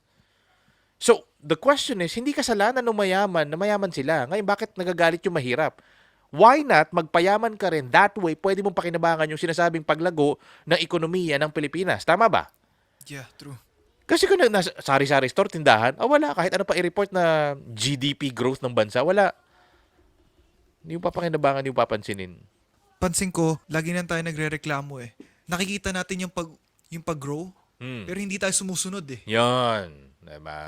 So, the question is, hindi kasalanan ng mayaman na mayaman sila. Ngayon, bakit nagagalit yung mahirap? Why not magpayaman ka rin? That way, pwede mong pakinabangan yung sinasabing paglago ng ekonomiya ng Pilipinas. Tama ba? Yeah, true. Kasi kung nasa sari-sari store, tindahan, wala. Kahit ano pa i-report na GDP growth ng bansa, wala. Hindi mo papakinabangan, hindi mo papansinin. Pansin ko, lagi na tayo nagrereklamo eh. Nakikita natin yung pag-grow, pero hindi tayo sumusunod eh. Yan. Diba?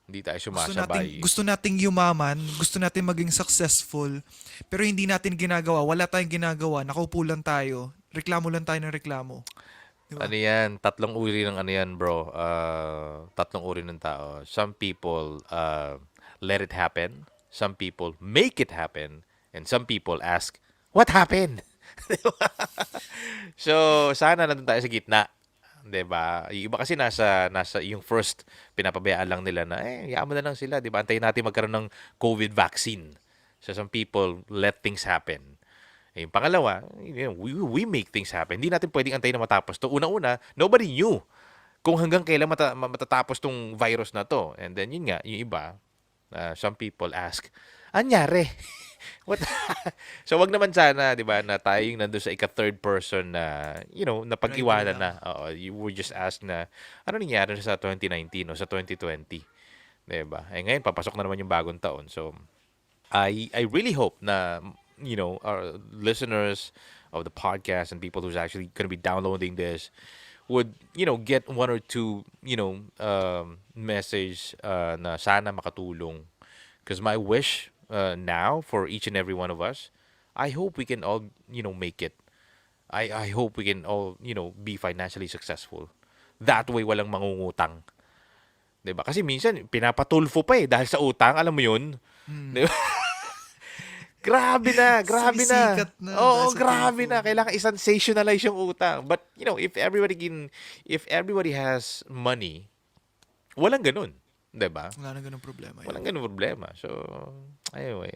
Hindi tayo Gusto sumasabay. nating yumaman, gusto natin maging successful, pero hindi natin ginagawa. Wala tayong ginagawa. Nakaupo lang tayo. Reklamo lang tayo ng reklamo. Diba? Ano yan? Tatlong uri ng ano yan, bro. Tatlong uri ng tao. Some people let it happen. Some people make it happen. And some people ask, what happened? Diba? So, sana nandun tayo sa gitna. 'Di ba? Yung iba kasi nasa yung first pinapabayaan lang nila na yaman na lang sila, 'di ba? Antayin natin magkaroon ng COVID vaccine. So some people let things happen. Yung pangalawa, we make things happen. Hindi natin pwedeng antayin na matapos to. Una-una, nobody knew kung hanggang kailan matatapos tong virus na to. And then yun nga, yung iba, some people ask, anyari? What? So wag naman sana, 'di ba, na tayo yung nandoon sa third person na, na pag-iwanan na. You were just asked na ano nangyari sa 2019 o sa 2020, 'di ba? Ngayon papasok na naman yung bagong taon. So I really hope na our listeners of the podcast and people who's actually going to be downloading this would get one or two message na sana makatulong, because my wish now for each and every one of us, I hope we can all make it. I hope we can all be financially successful. That way walang mangungutang, 'di ba? Kasi minsan pinapatulfo pa dahil sa utang, alam mo 'yun. 'Di ba? Grabe na. Sumisikat na Oo, dahil sa grabe tulfo. na. Kailangan i-sensationalize yung utang. But, if everybody has money, walang ganun. 'Di ba? Wala na ganun problema. Walang ganun problema. So, anyway,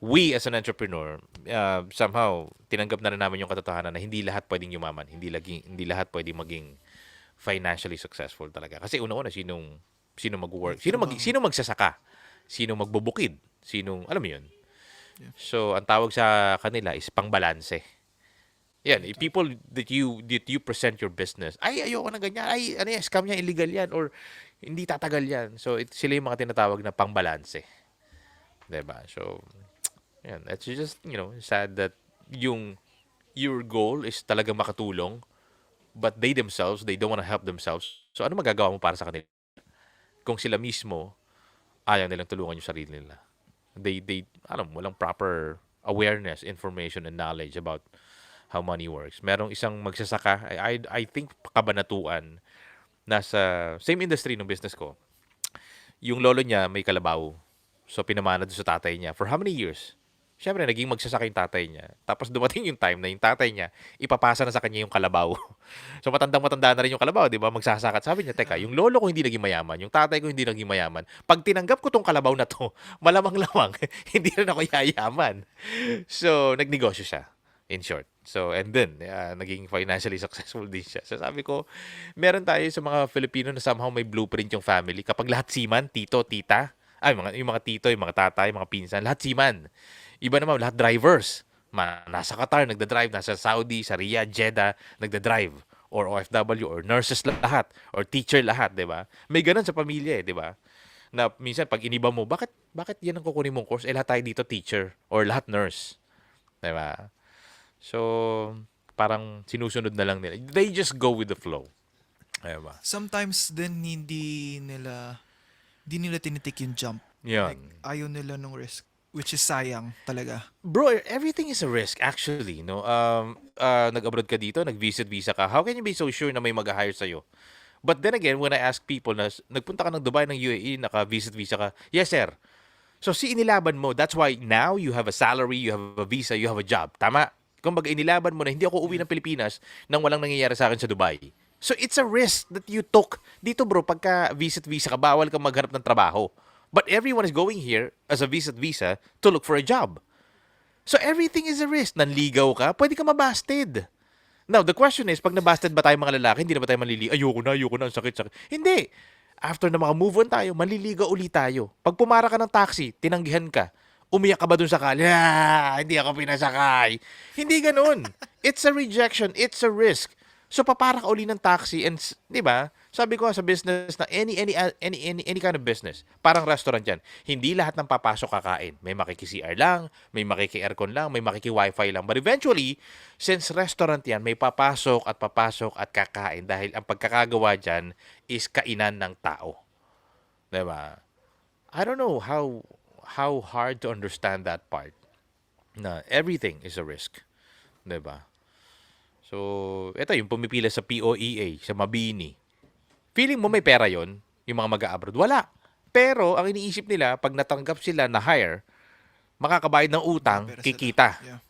we as an entrepreneur, somehow, tinanggap na rin namin yung katotohanan na hindi lahat pwedeng yumaman. Hindi lahat pwedeng maging financially successful talaga. Kasi una-una, sino mag-work? Sino magsasaka? Sino magbubukid? Alam mo yun? Yeah. So, ang tawag sa kanila is pangbalanse. Yan, people that you present your business. Ay, ayoko na ganyan. Ay, ano yan, scam yan, illegal yan or hindi tatagal yan. So sila yung mga tinatawag na pangbalanse, 'di ba? So yan, it's just, sad that yung your goal is talagang makatulong, but they don't want to help themselves. So ano magagawa mo para sa kanila? Kung sila mismo ayaw nilang tulungan yung sarili nila. Alam mo, walang proper awareness, information, and knowledge about how money works. Merong isang magsasaka, I think kabanatuan, nasa same industry ng business ko. Yung lolo niya may kalabaw. So pinamana doon sa tatay niya. For how many years? Siyempre, naging magsasaka yung tatay niya. Tapos dumating yung time na yung tatay niya, ipapasa na sa kanya yung kalabaw. So matandang-matanda na rin yung kalabaw, di ba? Magsasaka. Sabi niya, teka, yung lolo ko hindi naging mayaman, yung tatay ko hindi naging mayaman. Pag tinanggap ko tong kalabaw na to, malamang-lamang, hindi rin ako yayaman. So, nagnegosyo siya, in short. So, and then, naging financially successful din siya. So, sabi ko, meron tayo sa mga Filipino na somehow may blueprint yung family. Kapag lahat seaman, tito, tita, yung mga tito, yung mga tatay, yung mga pinsan, lahat seaman. Iba naman, lahat drivers. Nasa Qatar, nagda-drive. Nasa Saudi, sa Riyadh, Jeddah, nagda-drive. Or OFW, or nurses lahat. Or teacher lahat, di ba? May ganun sa pamilya, di ba? Na minsan, pag iniba mo, bakit yan ang kukunin mong course? Lahat tayo dito teacher. Or lahat nurse. Di ba? So, parang sinusunod na lang nila. They just go with the flow. Di ba? Sometimes din hindi nila tinitik yung jump. Like, Yan. ayaw nila nung risk. Which is sayang talaga. Bro, everything is a risk actually, no? Nag-abroad ka dito, nag-visit visa ka. How can you be so sure na may mag-hire sa'yo? But then again, when I ask people na nagpunta ka ng Dubai, ng UAE, naka-visit visa ka, yes sir. So si inilaban mo, that's why now you have a salary, you have a visa, you have a job. Tama? Kumbaga inilaban mo na hindi ako uwi ng Pilipinas nang walang nangyayari sa akin sa Dubai. So it's a risk that you took. Dito bro, pagka visit visa ka, bawal kang maghanap ng trabaho. But everyone is going here as a visit visa to look for a job. So everything is a risk. Nanligaw ka, pwede ka mabasted. Now, the question is, pag nabasted ba tayo mga lalaki, hindi na ba tayo manliligaw? Ayoko na, ang sakit. Hindi. After na maka-move on tayo, manliligaw ulit tayo. Pag pumara ka ng taxi, tinanggihan ka, umiyak ka ba dun sa kanya? Hindi ako pinasakay. Hindi ganun. It's a rejection. It's a risk. So papara ka uli ng taxi and 'di ba? Sabi ko sa business na any kind of business, parang restaurant 'yan. Hindi lahat ng papasok kakain. May makiki-CR lang, may makiki-aircon lang, may makiki-wifi lang. But eventually, since restaurant 'yan, may papasok at kakain dahil ang pagkakagawa diyan is kainan ng tao. 'Di ba? I don't know how hard to understand that part. Na everything is a risk. 'Di ba? So, eto yung pumipila sa POEA, sa Mabini. Feeling mo may pera yon yung mga mag-a-abroad? Wala. Pero, ang iniisip nila, pag natanggap sila na hire, makakabayad ng utang, Pero kikita. yeah.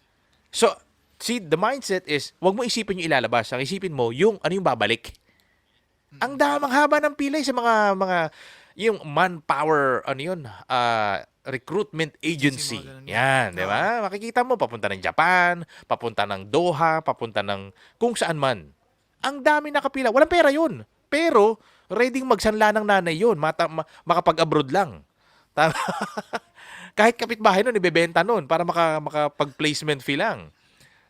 So, see, the mindset is, wag mo isipin yung ilalabas. Ang isipin mo, yung ano yung babalik. Ang damang haba ng pilay sa mga yung manpower, ano yun, recruitment agency. Agency, mga ganun. Yan, di ba? Makikita mo, papunta ng Japan, papunta ng Doha, papunta ng kung saan man. Ang dami nakapila. Walang pera yun. Pero, ready magsanla ng nanay yun. Makapag-abroad lang. Tama? Kahit kapitbahay nun, ibebenta nun para makapag-placement fee lang.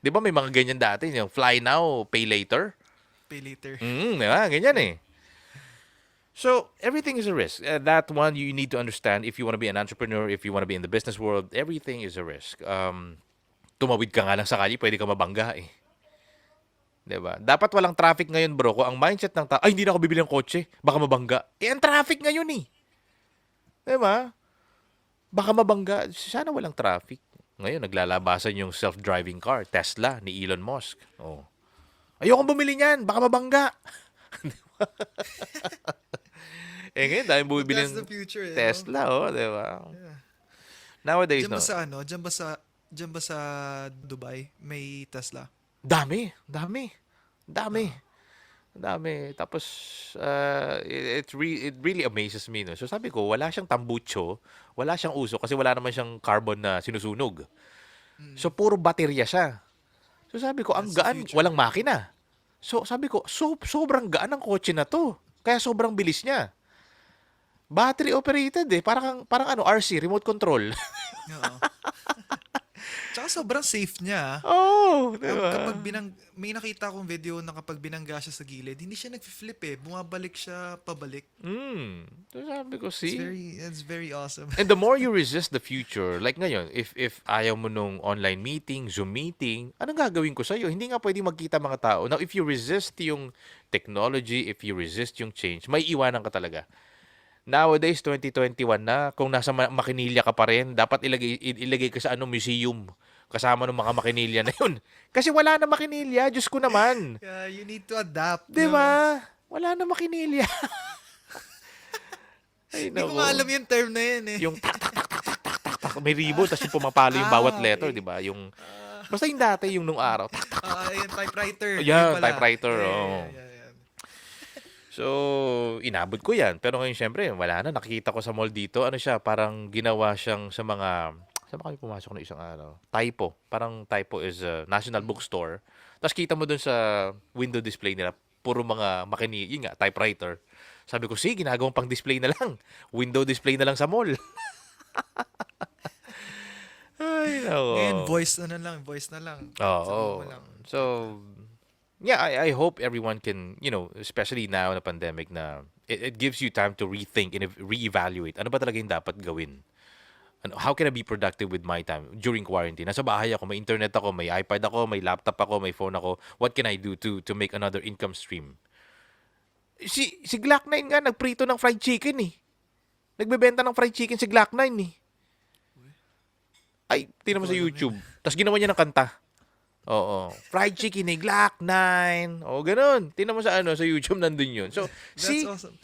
Di ba may mga ganyan dati, yung fly now, pay later? Pay later. Di ba? Ganyan eh. So, everything is a risk. That one, you need to understand if you want to be an entrepreneur, if you want to be in the business world, everything is a risk. Tumawid ka nga lang sa kalye, pwede ka mabangga eh. Diba? Dapat walang traffic ngayon, bro. Kung ang mindset ng tao, ay, hindi na ako bibili ng kotse, baka mabangga. Eh, ang traffic ngayon eh. Diba? Baka mabangga. Sana walang traffic. Ngayon, naglalabasan yung self-driving car, Tesla, ni Elon Musk. Oh. Ayokong bumili niyan, baka mabangga. Ngayon, dahil But bumibili that's ng the future, eh, no? Tesla, di ba? Yeah. Nowadays, Diyan no? ba sa diyan ba sa Dubai may Tesla? Dami. Tapos, it really amazes me, no? So, sabi ko, wala siyang tambucho, wala siyang uso, kasi wala naman siyang carbon na sinusunog. So, puro baterya siya. So, sabi ko, ang That's the gaan, future. walang makina. So, sabi ko, sobrang gaan ang kotse na to. Kaya sobrang bilis niya. Battery operated eh. Parang ano, RC, remote control. Oo. Tsaka sobrang safe niya. Oh, di Kapag ba? may nakita akong video na kapag binangga siya sa gilid, hindi siya nag-flip eh. Bumabalik siya pabalik. So sabi ko, It's see? very awesome. And the more you resist the future, like ngayon, if ayaw mo nung online meeting, Zoom meeting, anong gagawin ko sa'yo? Hindi nga pwede magkita mga tao. Now, if you resist yung technology, if you resist yung change, may iwanan ka talaga. Nowadays, 2021 na, kung nasa makinilya ka pa rin, dapat ilagay ka sa museum kasama ng mga makinilya na yun. Kasi wala na makinilya, Diyos ko naman. Yeah, you need to adapt, 'Di no? ba? Wala na makinilya. Ay, Hindi ko nga alam nako. yung term na yun eh. Yung tak, may ribbon, tapos yung pumapalo yung bawat letter, Okay. di ba? Yung, basta yung dati, yung nung araw. Tak, tak. Yung typewriter. Yun Yan, pala. typewriter. Yeah. Oh. So, inabot ko yan. Pero ngayon, syempre, wala na. Nakikita ko sa mall dito, ano siya, parang ginawa siyang sa mga, saan ba kami pumasok na isang araw? Typo. Parang Typo is a national bookstore. Tapos kita mo dun sa window display nila, puro mga yun nga, typewriter. Sabi ko, sige, ginagawang pang display na lang. Window display na lang sa mall. Ay, Ngayon, nako. voice na lang. Sabi mo Oo. lang. So, yeah, I hope everyone can, especially now na pandemic na it gives you time to rethink and reevaluate. Ano ba talaga yung dapat gawin? How can I be productive with my time during quarantine? Nasa bahay ako, may internet ako, may iPad ako, may laptop ako, may phone ako. What can I do to make another income stream? Si Glock 9 nga, nagprito ng fried chicken eh. Nagbebenta ng fried chicken si Glock 9 eh. Ay, tingnan mo Hindi ko sa alam YouTube. yun. Tapos ginawa niya ng kanta. Oo. Fried chicken ni Glock 9. O, ganun. Tingnan mo sa YouTube, nandun yun. So, That's see, awesome.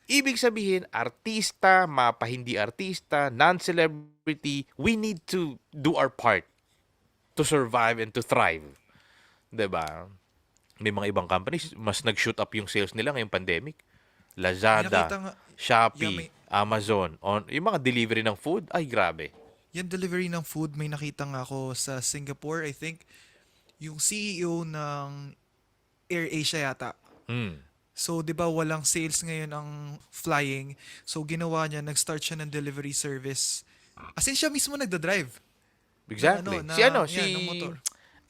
ibig sabihin, artista, mapa hindi artista, non-celebrity, we need to do our part to survive and to thrive. 'Di ba? May mga ibang companies, mas nag-shoot up yung sales nila ngayong pandemic. May nakita Lazada, nga, Shopee, Amazon, yung mga delivery ng food, ay grabe. yan delivery ng food, may nakita nga ako sa Singapore, I think, yung CEO ng AirAsia yata. Mm. So, 'di ba walang sales ngayon ang flying. So, ginawa niya, nag-start siya ng delivery service. As in, siya mismo nagda-drive Exactly. Si ng motor.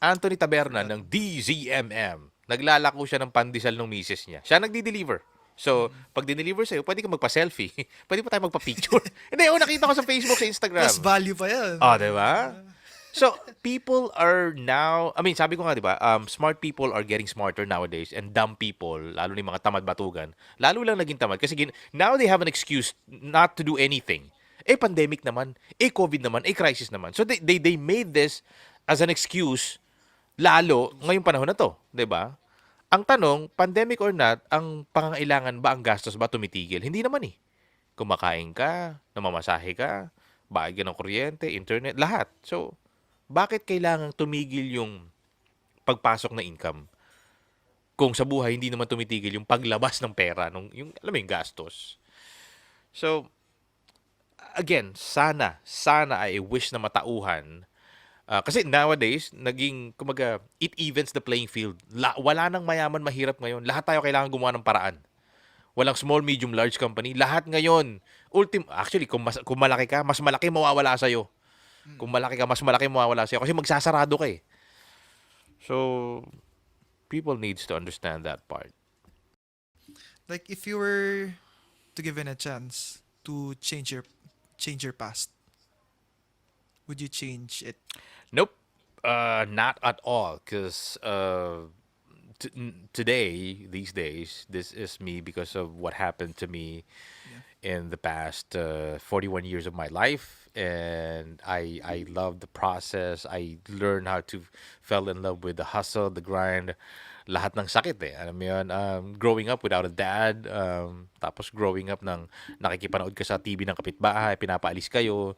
Anthony Taberna Forgot. ng DZMM. Naglalako siya ng pandesal ng misis niya. Siya nagdi-deliver. So, pag dineliver sa'yo, pwede ka magpa-selfie. Pwede pa tayo magpa-picture. Hindi, nakita ko sa Facebook, sa Instagram. Plus value pa yan. Di ba? So, people are now, sabi ko nga, di ba, smart people are getting smarter nowadays and dumb people, lalo ni mga tamad batugan, lalo lang naging tamad. Kasi now they have an excuse not to do anything. Pandemic naman. COVID naman. Crisis naman. So, they made this as an excuse, lalo ngayong panahon na to. Di ba? Ang tanong, pandemic or not, ang pangangailangan ba, ang gastos ba tumitigil? Hindi naman eh. Kumakain ka, namamasahe ka, bayad ka ng kuryente, internet, lahat. So, bakit kailangan tumigil yung pagpasok na income? Kung sa buhay, hindi naman tumitigil yung paglabas ng pera, alam mo yung gastos. So, again, sana I wish na matauhan. Kasi nowadays, kumaga, it evens the playing field. Wala nang mayaman, mahirap ngayon. Lahat tayo kailangan gumawa ng paraan. Walang small, medium, large company. Lahat ngayon. Actually, kung malaki ka, mas malaki mawawala sa'yo. Kung malaki ka, mas malaki mawawala sa'yo. Kasi magsasarado ka eh. So, people needs to understand that part. Like, if you were to given a chance to change your past, would you change it? Nope. Not at all. Because these days, this is me because of what happened to me in the past 41 years of my life. And I love the process. I learned how to fell in love with the hustle, the grind, lahat ng sakit eh. Alam mo yun, growing up without a dad, tapos growing up nakikipanood ka sa TV ng kapitbahay, pinapaalis kayo,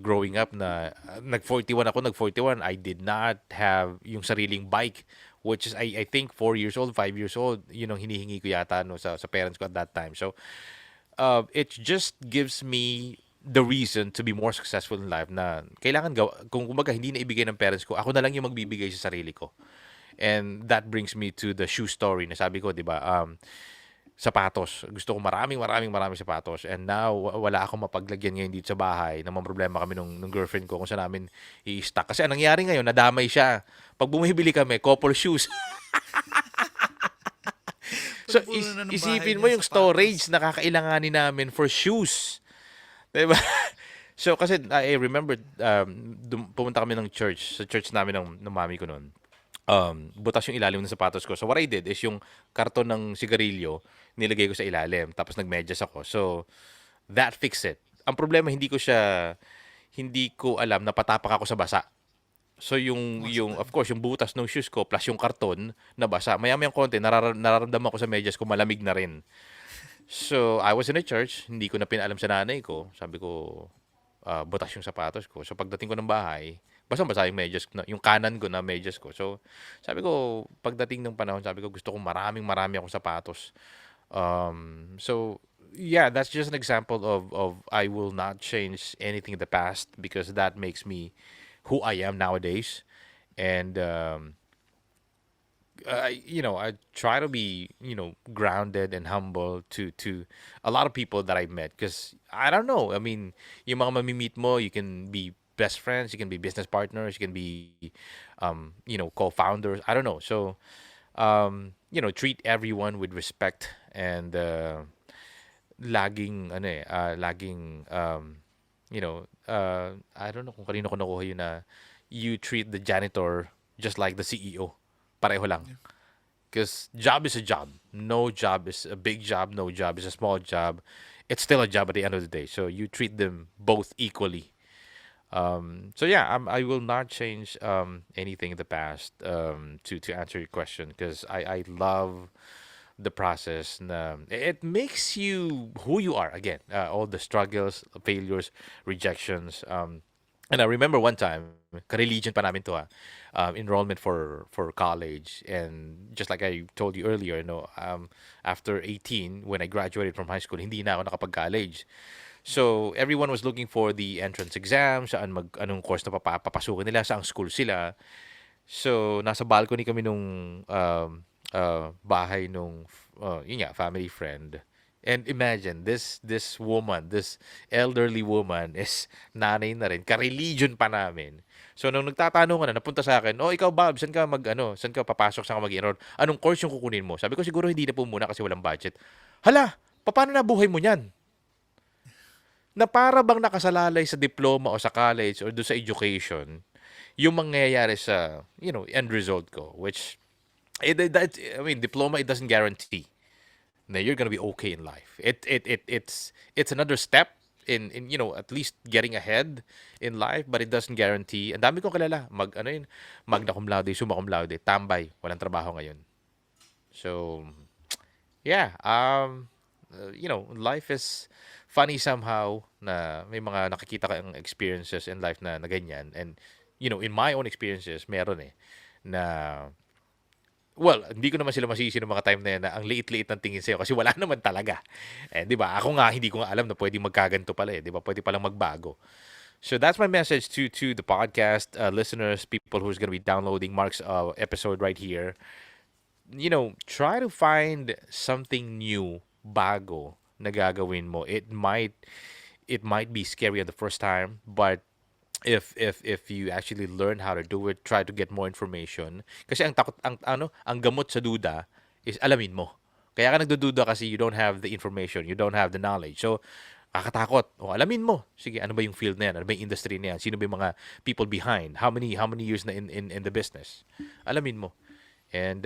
growing up nag-41, I did not have yung sariling bike, which is, I think, 4 years old, 5 years old, yun ang hinihingi ko yata sa parents ko at that time. So, it just gives me the reason to be more successful in life na kailangan kung kumbaga hindi na ibigay ng parents ko, ako na lang yung magbibigay sa sarili ko. And that brings me to the shoe story na sabi ko, di ba, sapatos. Gusto ko maraming sapatos. And now, wala akong mapaglagyan ngayon dito sa bahay. Namang problema kami nung girlfriend ko kung saan namin i-stock. Kasi anong nangyari ngayon, nadamay siya. Pag bumibili kami, couple shoes. So, Puno-puno na ng bahay isipin mo niya yung sapatos. storage na kakailanganin namin for shoes. Diba? So, kasi I remember, pumunta kami ng church, sa church namin ng mami ko noon. Butas yung ilalim ng sapatos ko. So, what I did is yung karton ng sigarilyo, nilagay ko sa ilalim. Tapos nagmedyas ako. So, that fixed it. Ang problema, hindi ko alam na patapak ako sa basa. So yung Masakit. of course yung butas ng shoes ko plus yung karton na basa. Maya-mayang konti nararamdaman ko sa medyas ko malamig na rin. So I was in a church, hindi ko na pinaalam sa nanay ko. Sabi ko butas yung sapatos ko. So pagdating ko ng bahay, basang-basa yung medyas yung kanan ko na medyas ko. So sabi ko pagdating ng panahon, sabi ko gusto ko marami akong sapatos. So yeah, that's just an example of I will not change anything in the past because that makes me who I am nowadays. And I try to be, grounded and humble to a lot of people that I met because I don't know. I mean, yung mga mamimit mo, you can be best friends, you can be business partners, you can be, co-founders. I don't know. So, treat everyone with respect and laging I don't know kung kanino ko nakuha yun na you treat the janitor just like the CEO. Pareho lang. Because job is a job. No job is a big job. No job is a small job. It's still a job at the end of the day. So you treat them both equally. So yeah, I will not change anything in the past to answer your question because I love the process na it makes you who you are again, all the struggles, failures, rejections. And I remember one time ka-religion pa namin to, enrollment for college, and just like I told you earlier, after 18 when I graduated from high school hindi na ako nakapag-college. So everyone was looking for the entrance exam, anong course na papasukin nila, saang school sila. So, nasa balcony kami nung bahay nung yun nga, family friend. And imagine, this woman, this elderly woman is nanay na rin, ka-religion pa namin. So, nung nagtatanong ka na, napunta sa akin, oh, ikaw, Bob, saan ka papasok, saan ka mag-enroll? Anong course yung kukunin mo? Sabi ko, siguro hindi na po muna kasi walang budget. Hala, paano na buhay mo niyan? Na para bang nakasalalay sa diploma o sa college or do sa education, yung mangyayari sa, end result ko, which, I mean, diploma, it doesn't guarantee na you're gonna be okay in life. It's another step in at least getting ahead in life, but it doesn't guarantee. Ang dami kong kilala, magna cum laude, summa cum laude, tambay, walang trabaho ngayon. So, yeah, life is funny somehow na may mga nakikita kang experiences in life na ganyan. And, in my own experiences, meron na, well, hindi ko naman sila masisi ng mga time na yan na ang liit-liit ng tingin sa'yo kasi wala naman talaga. Eh, di ba? Ako nga, hindi ko nga alam na pwedeng magkaganto pala eh. Di ba? Pwede palang magbago. So that's my message to the podcast listeners, people who's going to be downloading Mark's episode right here. Try to find something new, bago, na gagawin mo. It might be scary at the first time, but if you actually learn how to do it, try to get more information. Kasi ang gamot sa duda is alamin mo. Kaya ka nagdududa kasi you don't have the information, you don't have the knowledge. So, kakatakot. O, alamin mo. Sige, ano ba yung field na yan? Ano ba yung industry na yan? Sino ba yung mga people behind? How many years na in the business? Alamin mo. And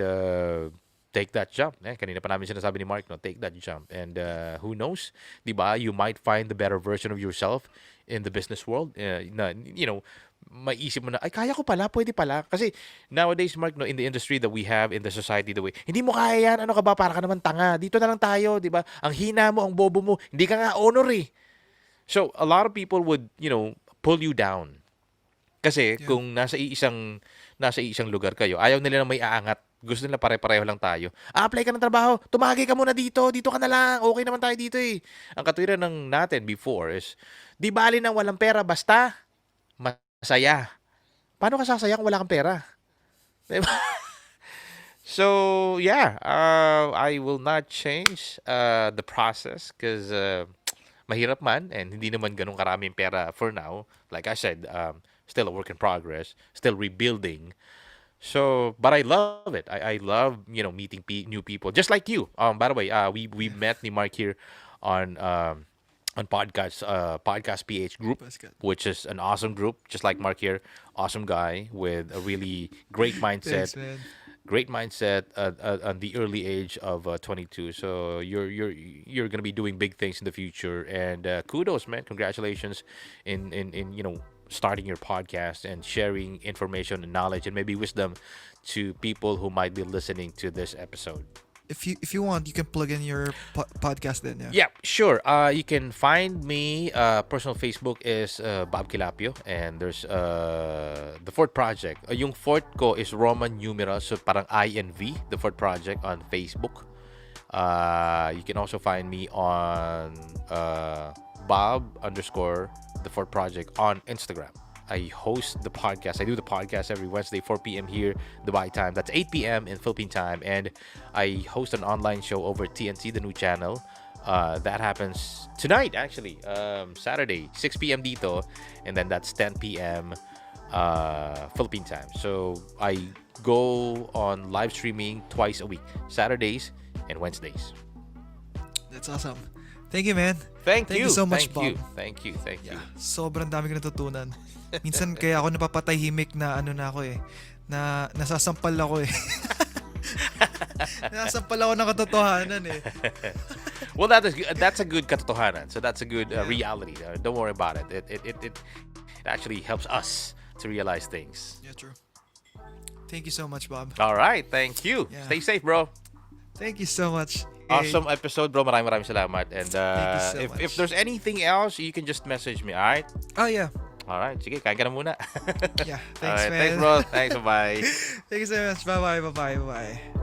take that jump. Kanina pa namin sinasabi ni Mark, no? Take that jump. And who knows? Di ba? You might find the better version of yourself in the business world. Maiisip mo na, ay, kaya ko pala, pwede pala. Kasi nowadays, Mark, no, in the industry that we have, in the society that hindi mo kaya yan, ano ka ba, para ka naman tanga. Dito na lang tayo, di ba? Ang hina mo, ang bobo mo, hindi ka nga honor eh. So, a lot of people would, pull you down. Kasi Yeah. kung nasa isang lugar kayo, ayaw nila na may aangat. Gusto nila pare-pareho lang tayo. Apply ka ng trabaho, tumagi ka muna dito ka na lang, okay naman tayo dito eh. Ang katwiran ng natin before is, di bali nang walang pera, basta masaya. Paano ka sasaya kung wala kang pera? Diba? So yeah, I will not change the process because mahirap man and hindi naman ganun karaming pera for now. Like I said, still a work in progress, still rebuilding. So, but I love it. I love meeting new people, just like you. By the way, we Yeah. met ni Mark here on podcast PH group, That's good. which is an awesome group, just like Mark here, awesome guy with a really great mindset, Thanks, man. at the early age of 22. So you're gonna be doing big things in the future, and kudos, man. Congratulations in starting your podcast and sharing information and knowledge and maybe wisdom to people who might be listening to this episode. If you want, you can plug in your podcast then. Yeah. Yeah, sure. You can find me. Personal Facebook is Bob Quilapio, and there's the Fort Project. Yung Fort ko is Roman numeral, so parang INV, the Fort Project on Facebook. You can also find me on Bob underscore the Fort Project on Instagram. I host the podcast. I do the podcast every Wednesday, 4 p.m. here, Dubai time. That's 8 p.m. in Philippine time. And I host an online show over TNC, the new channel. That happens tonight, actually. Saturday, 6 p.m. dito. And then that's 10 p.m. Philippine time. So I go on live streaming twice a week, Saturdays and Wednesdays. That's awesome. Thank you, man. Thank Thank you. you so much, Thank Bob. you. Thank you. Thank you. Yeah, sobrang dami ko natutunan. Minsan kaya ako napapatahimik na ano na ako eh. Na nasasampal ako eh. Nasasampal ako ng katotohanan eh. Well, that's a good katotohanan. So that's a good reality. Don't worry about it. It actually helps us to realize things. Yeah, true. Thank you so much, Bob. All right. Thank you. Yeah. Stay safe, bro. Thank you so much. Awesome episode, bro. Maraming salamat. And Thank you so if much. there's anything else, you can just message me. All right. Oh, yeah. All right. Sige, kain ka na muna. Yeah. All Thanks, right. man. Thanks, bro. Thanks. Bye. Thank you so much. Bye-bye. Bye-bye. Bye-bye.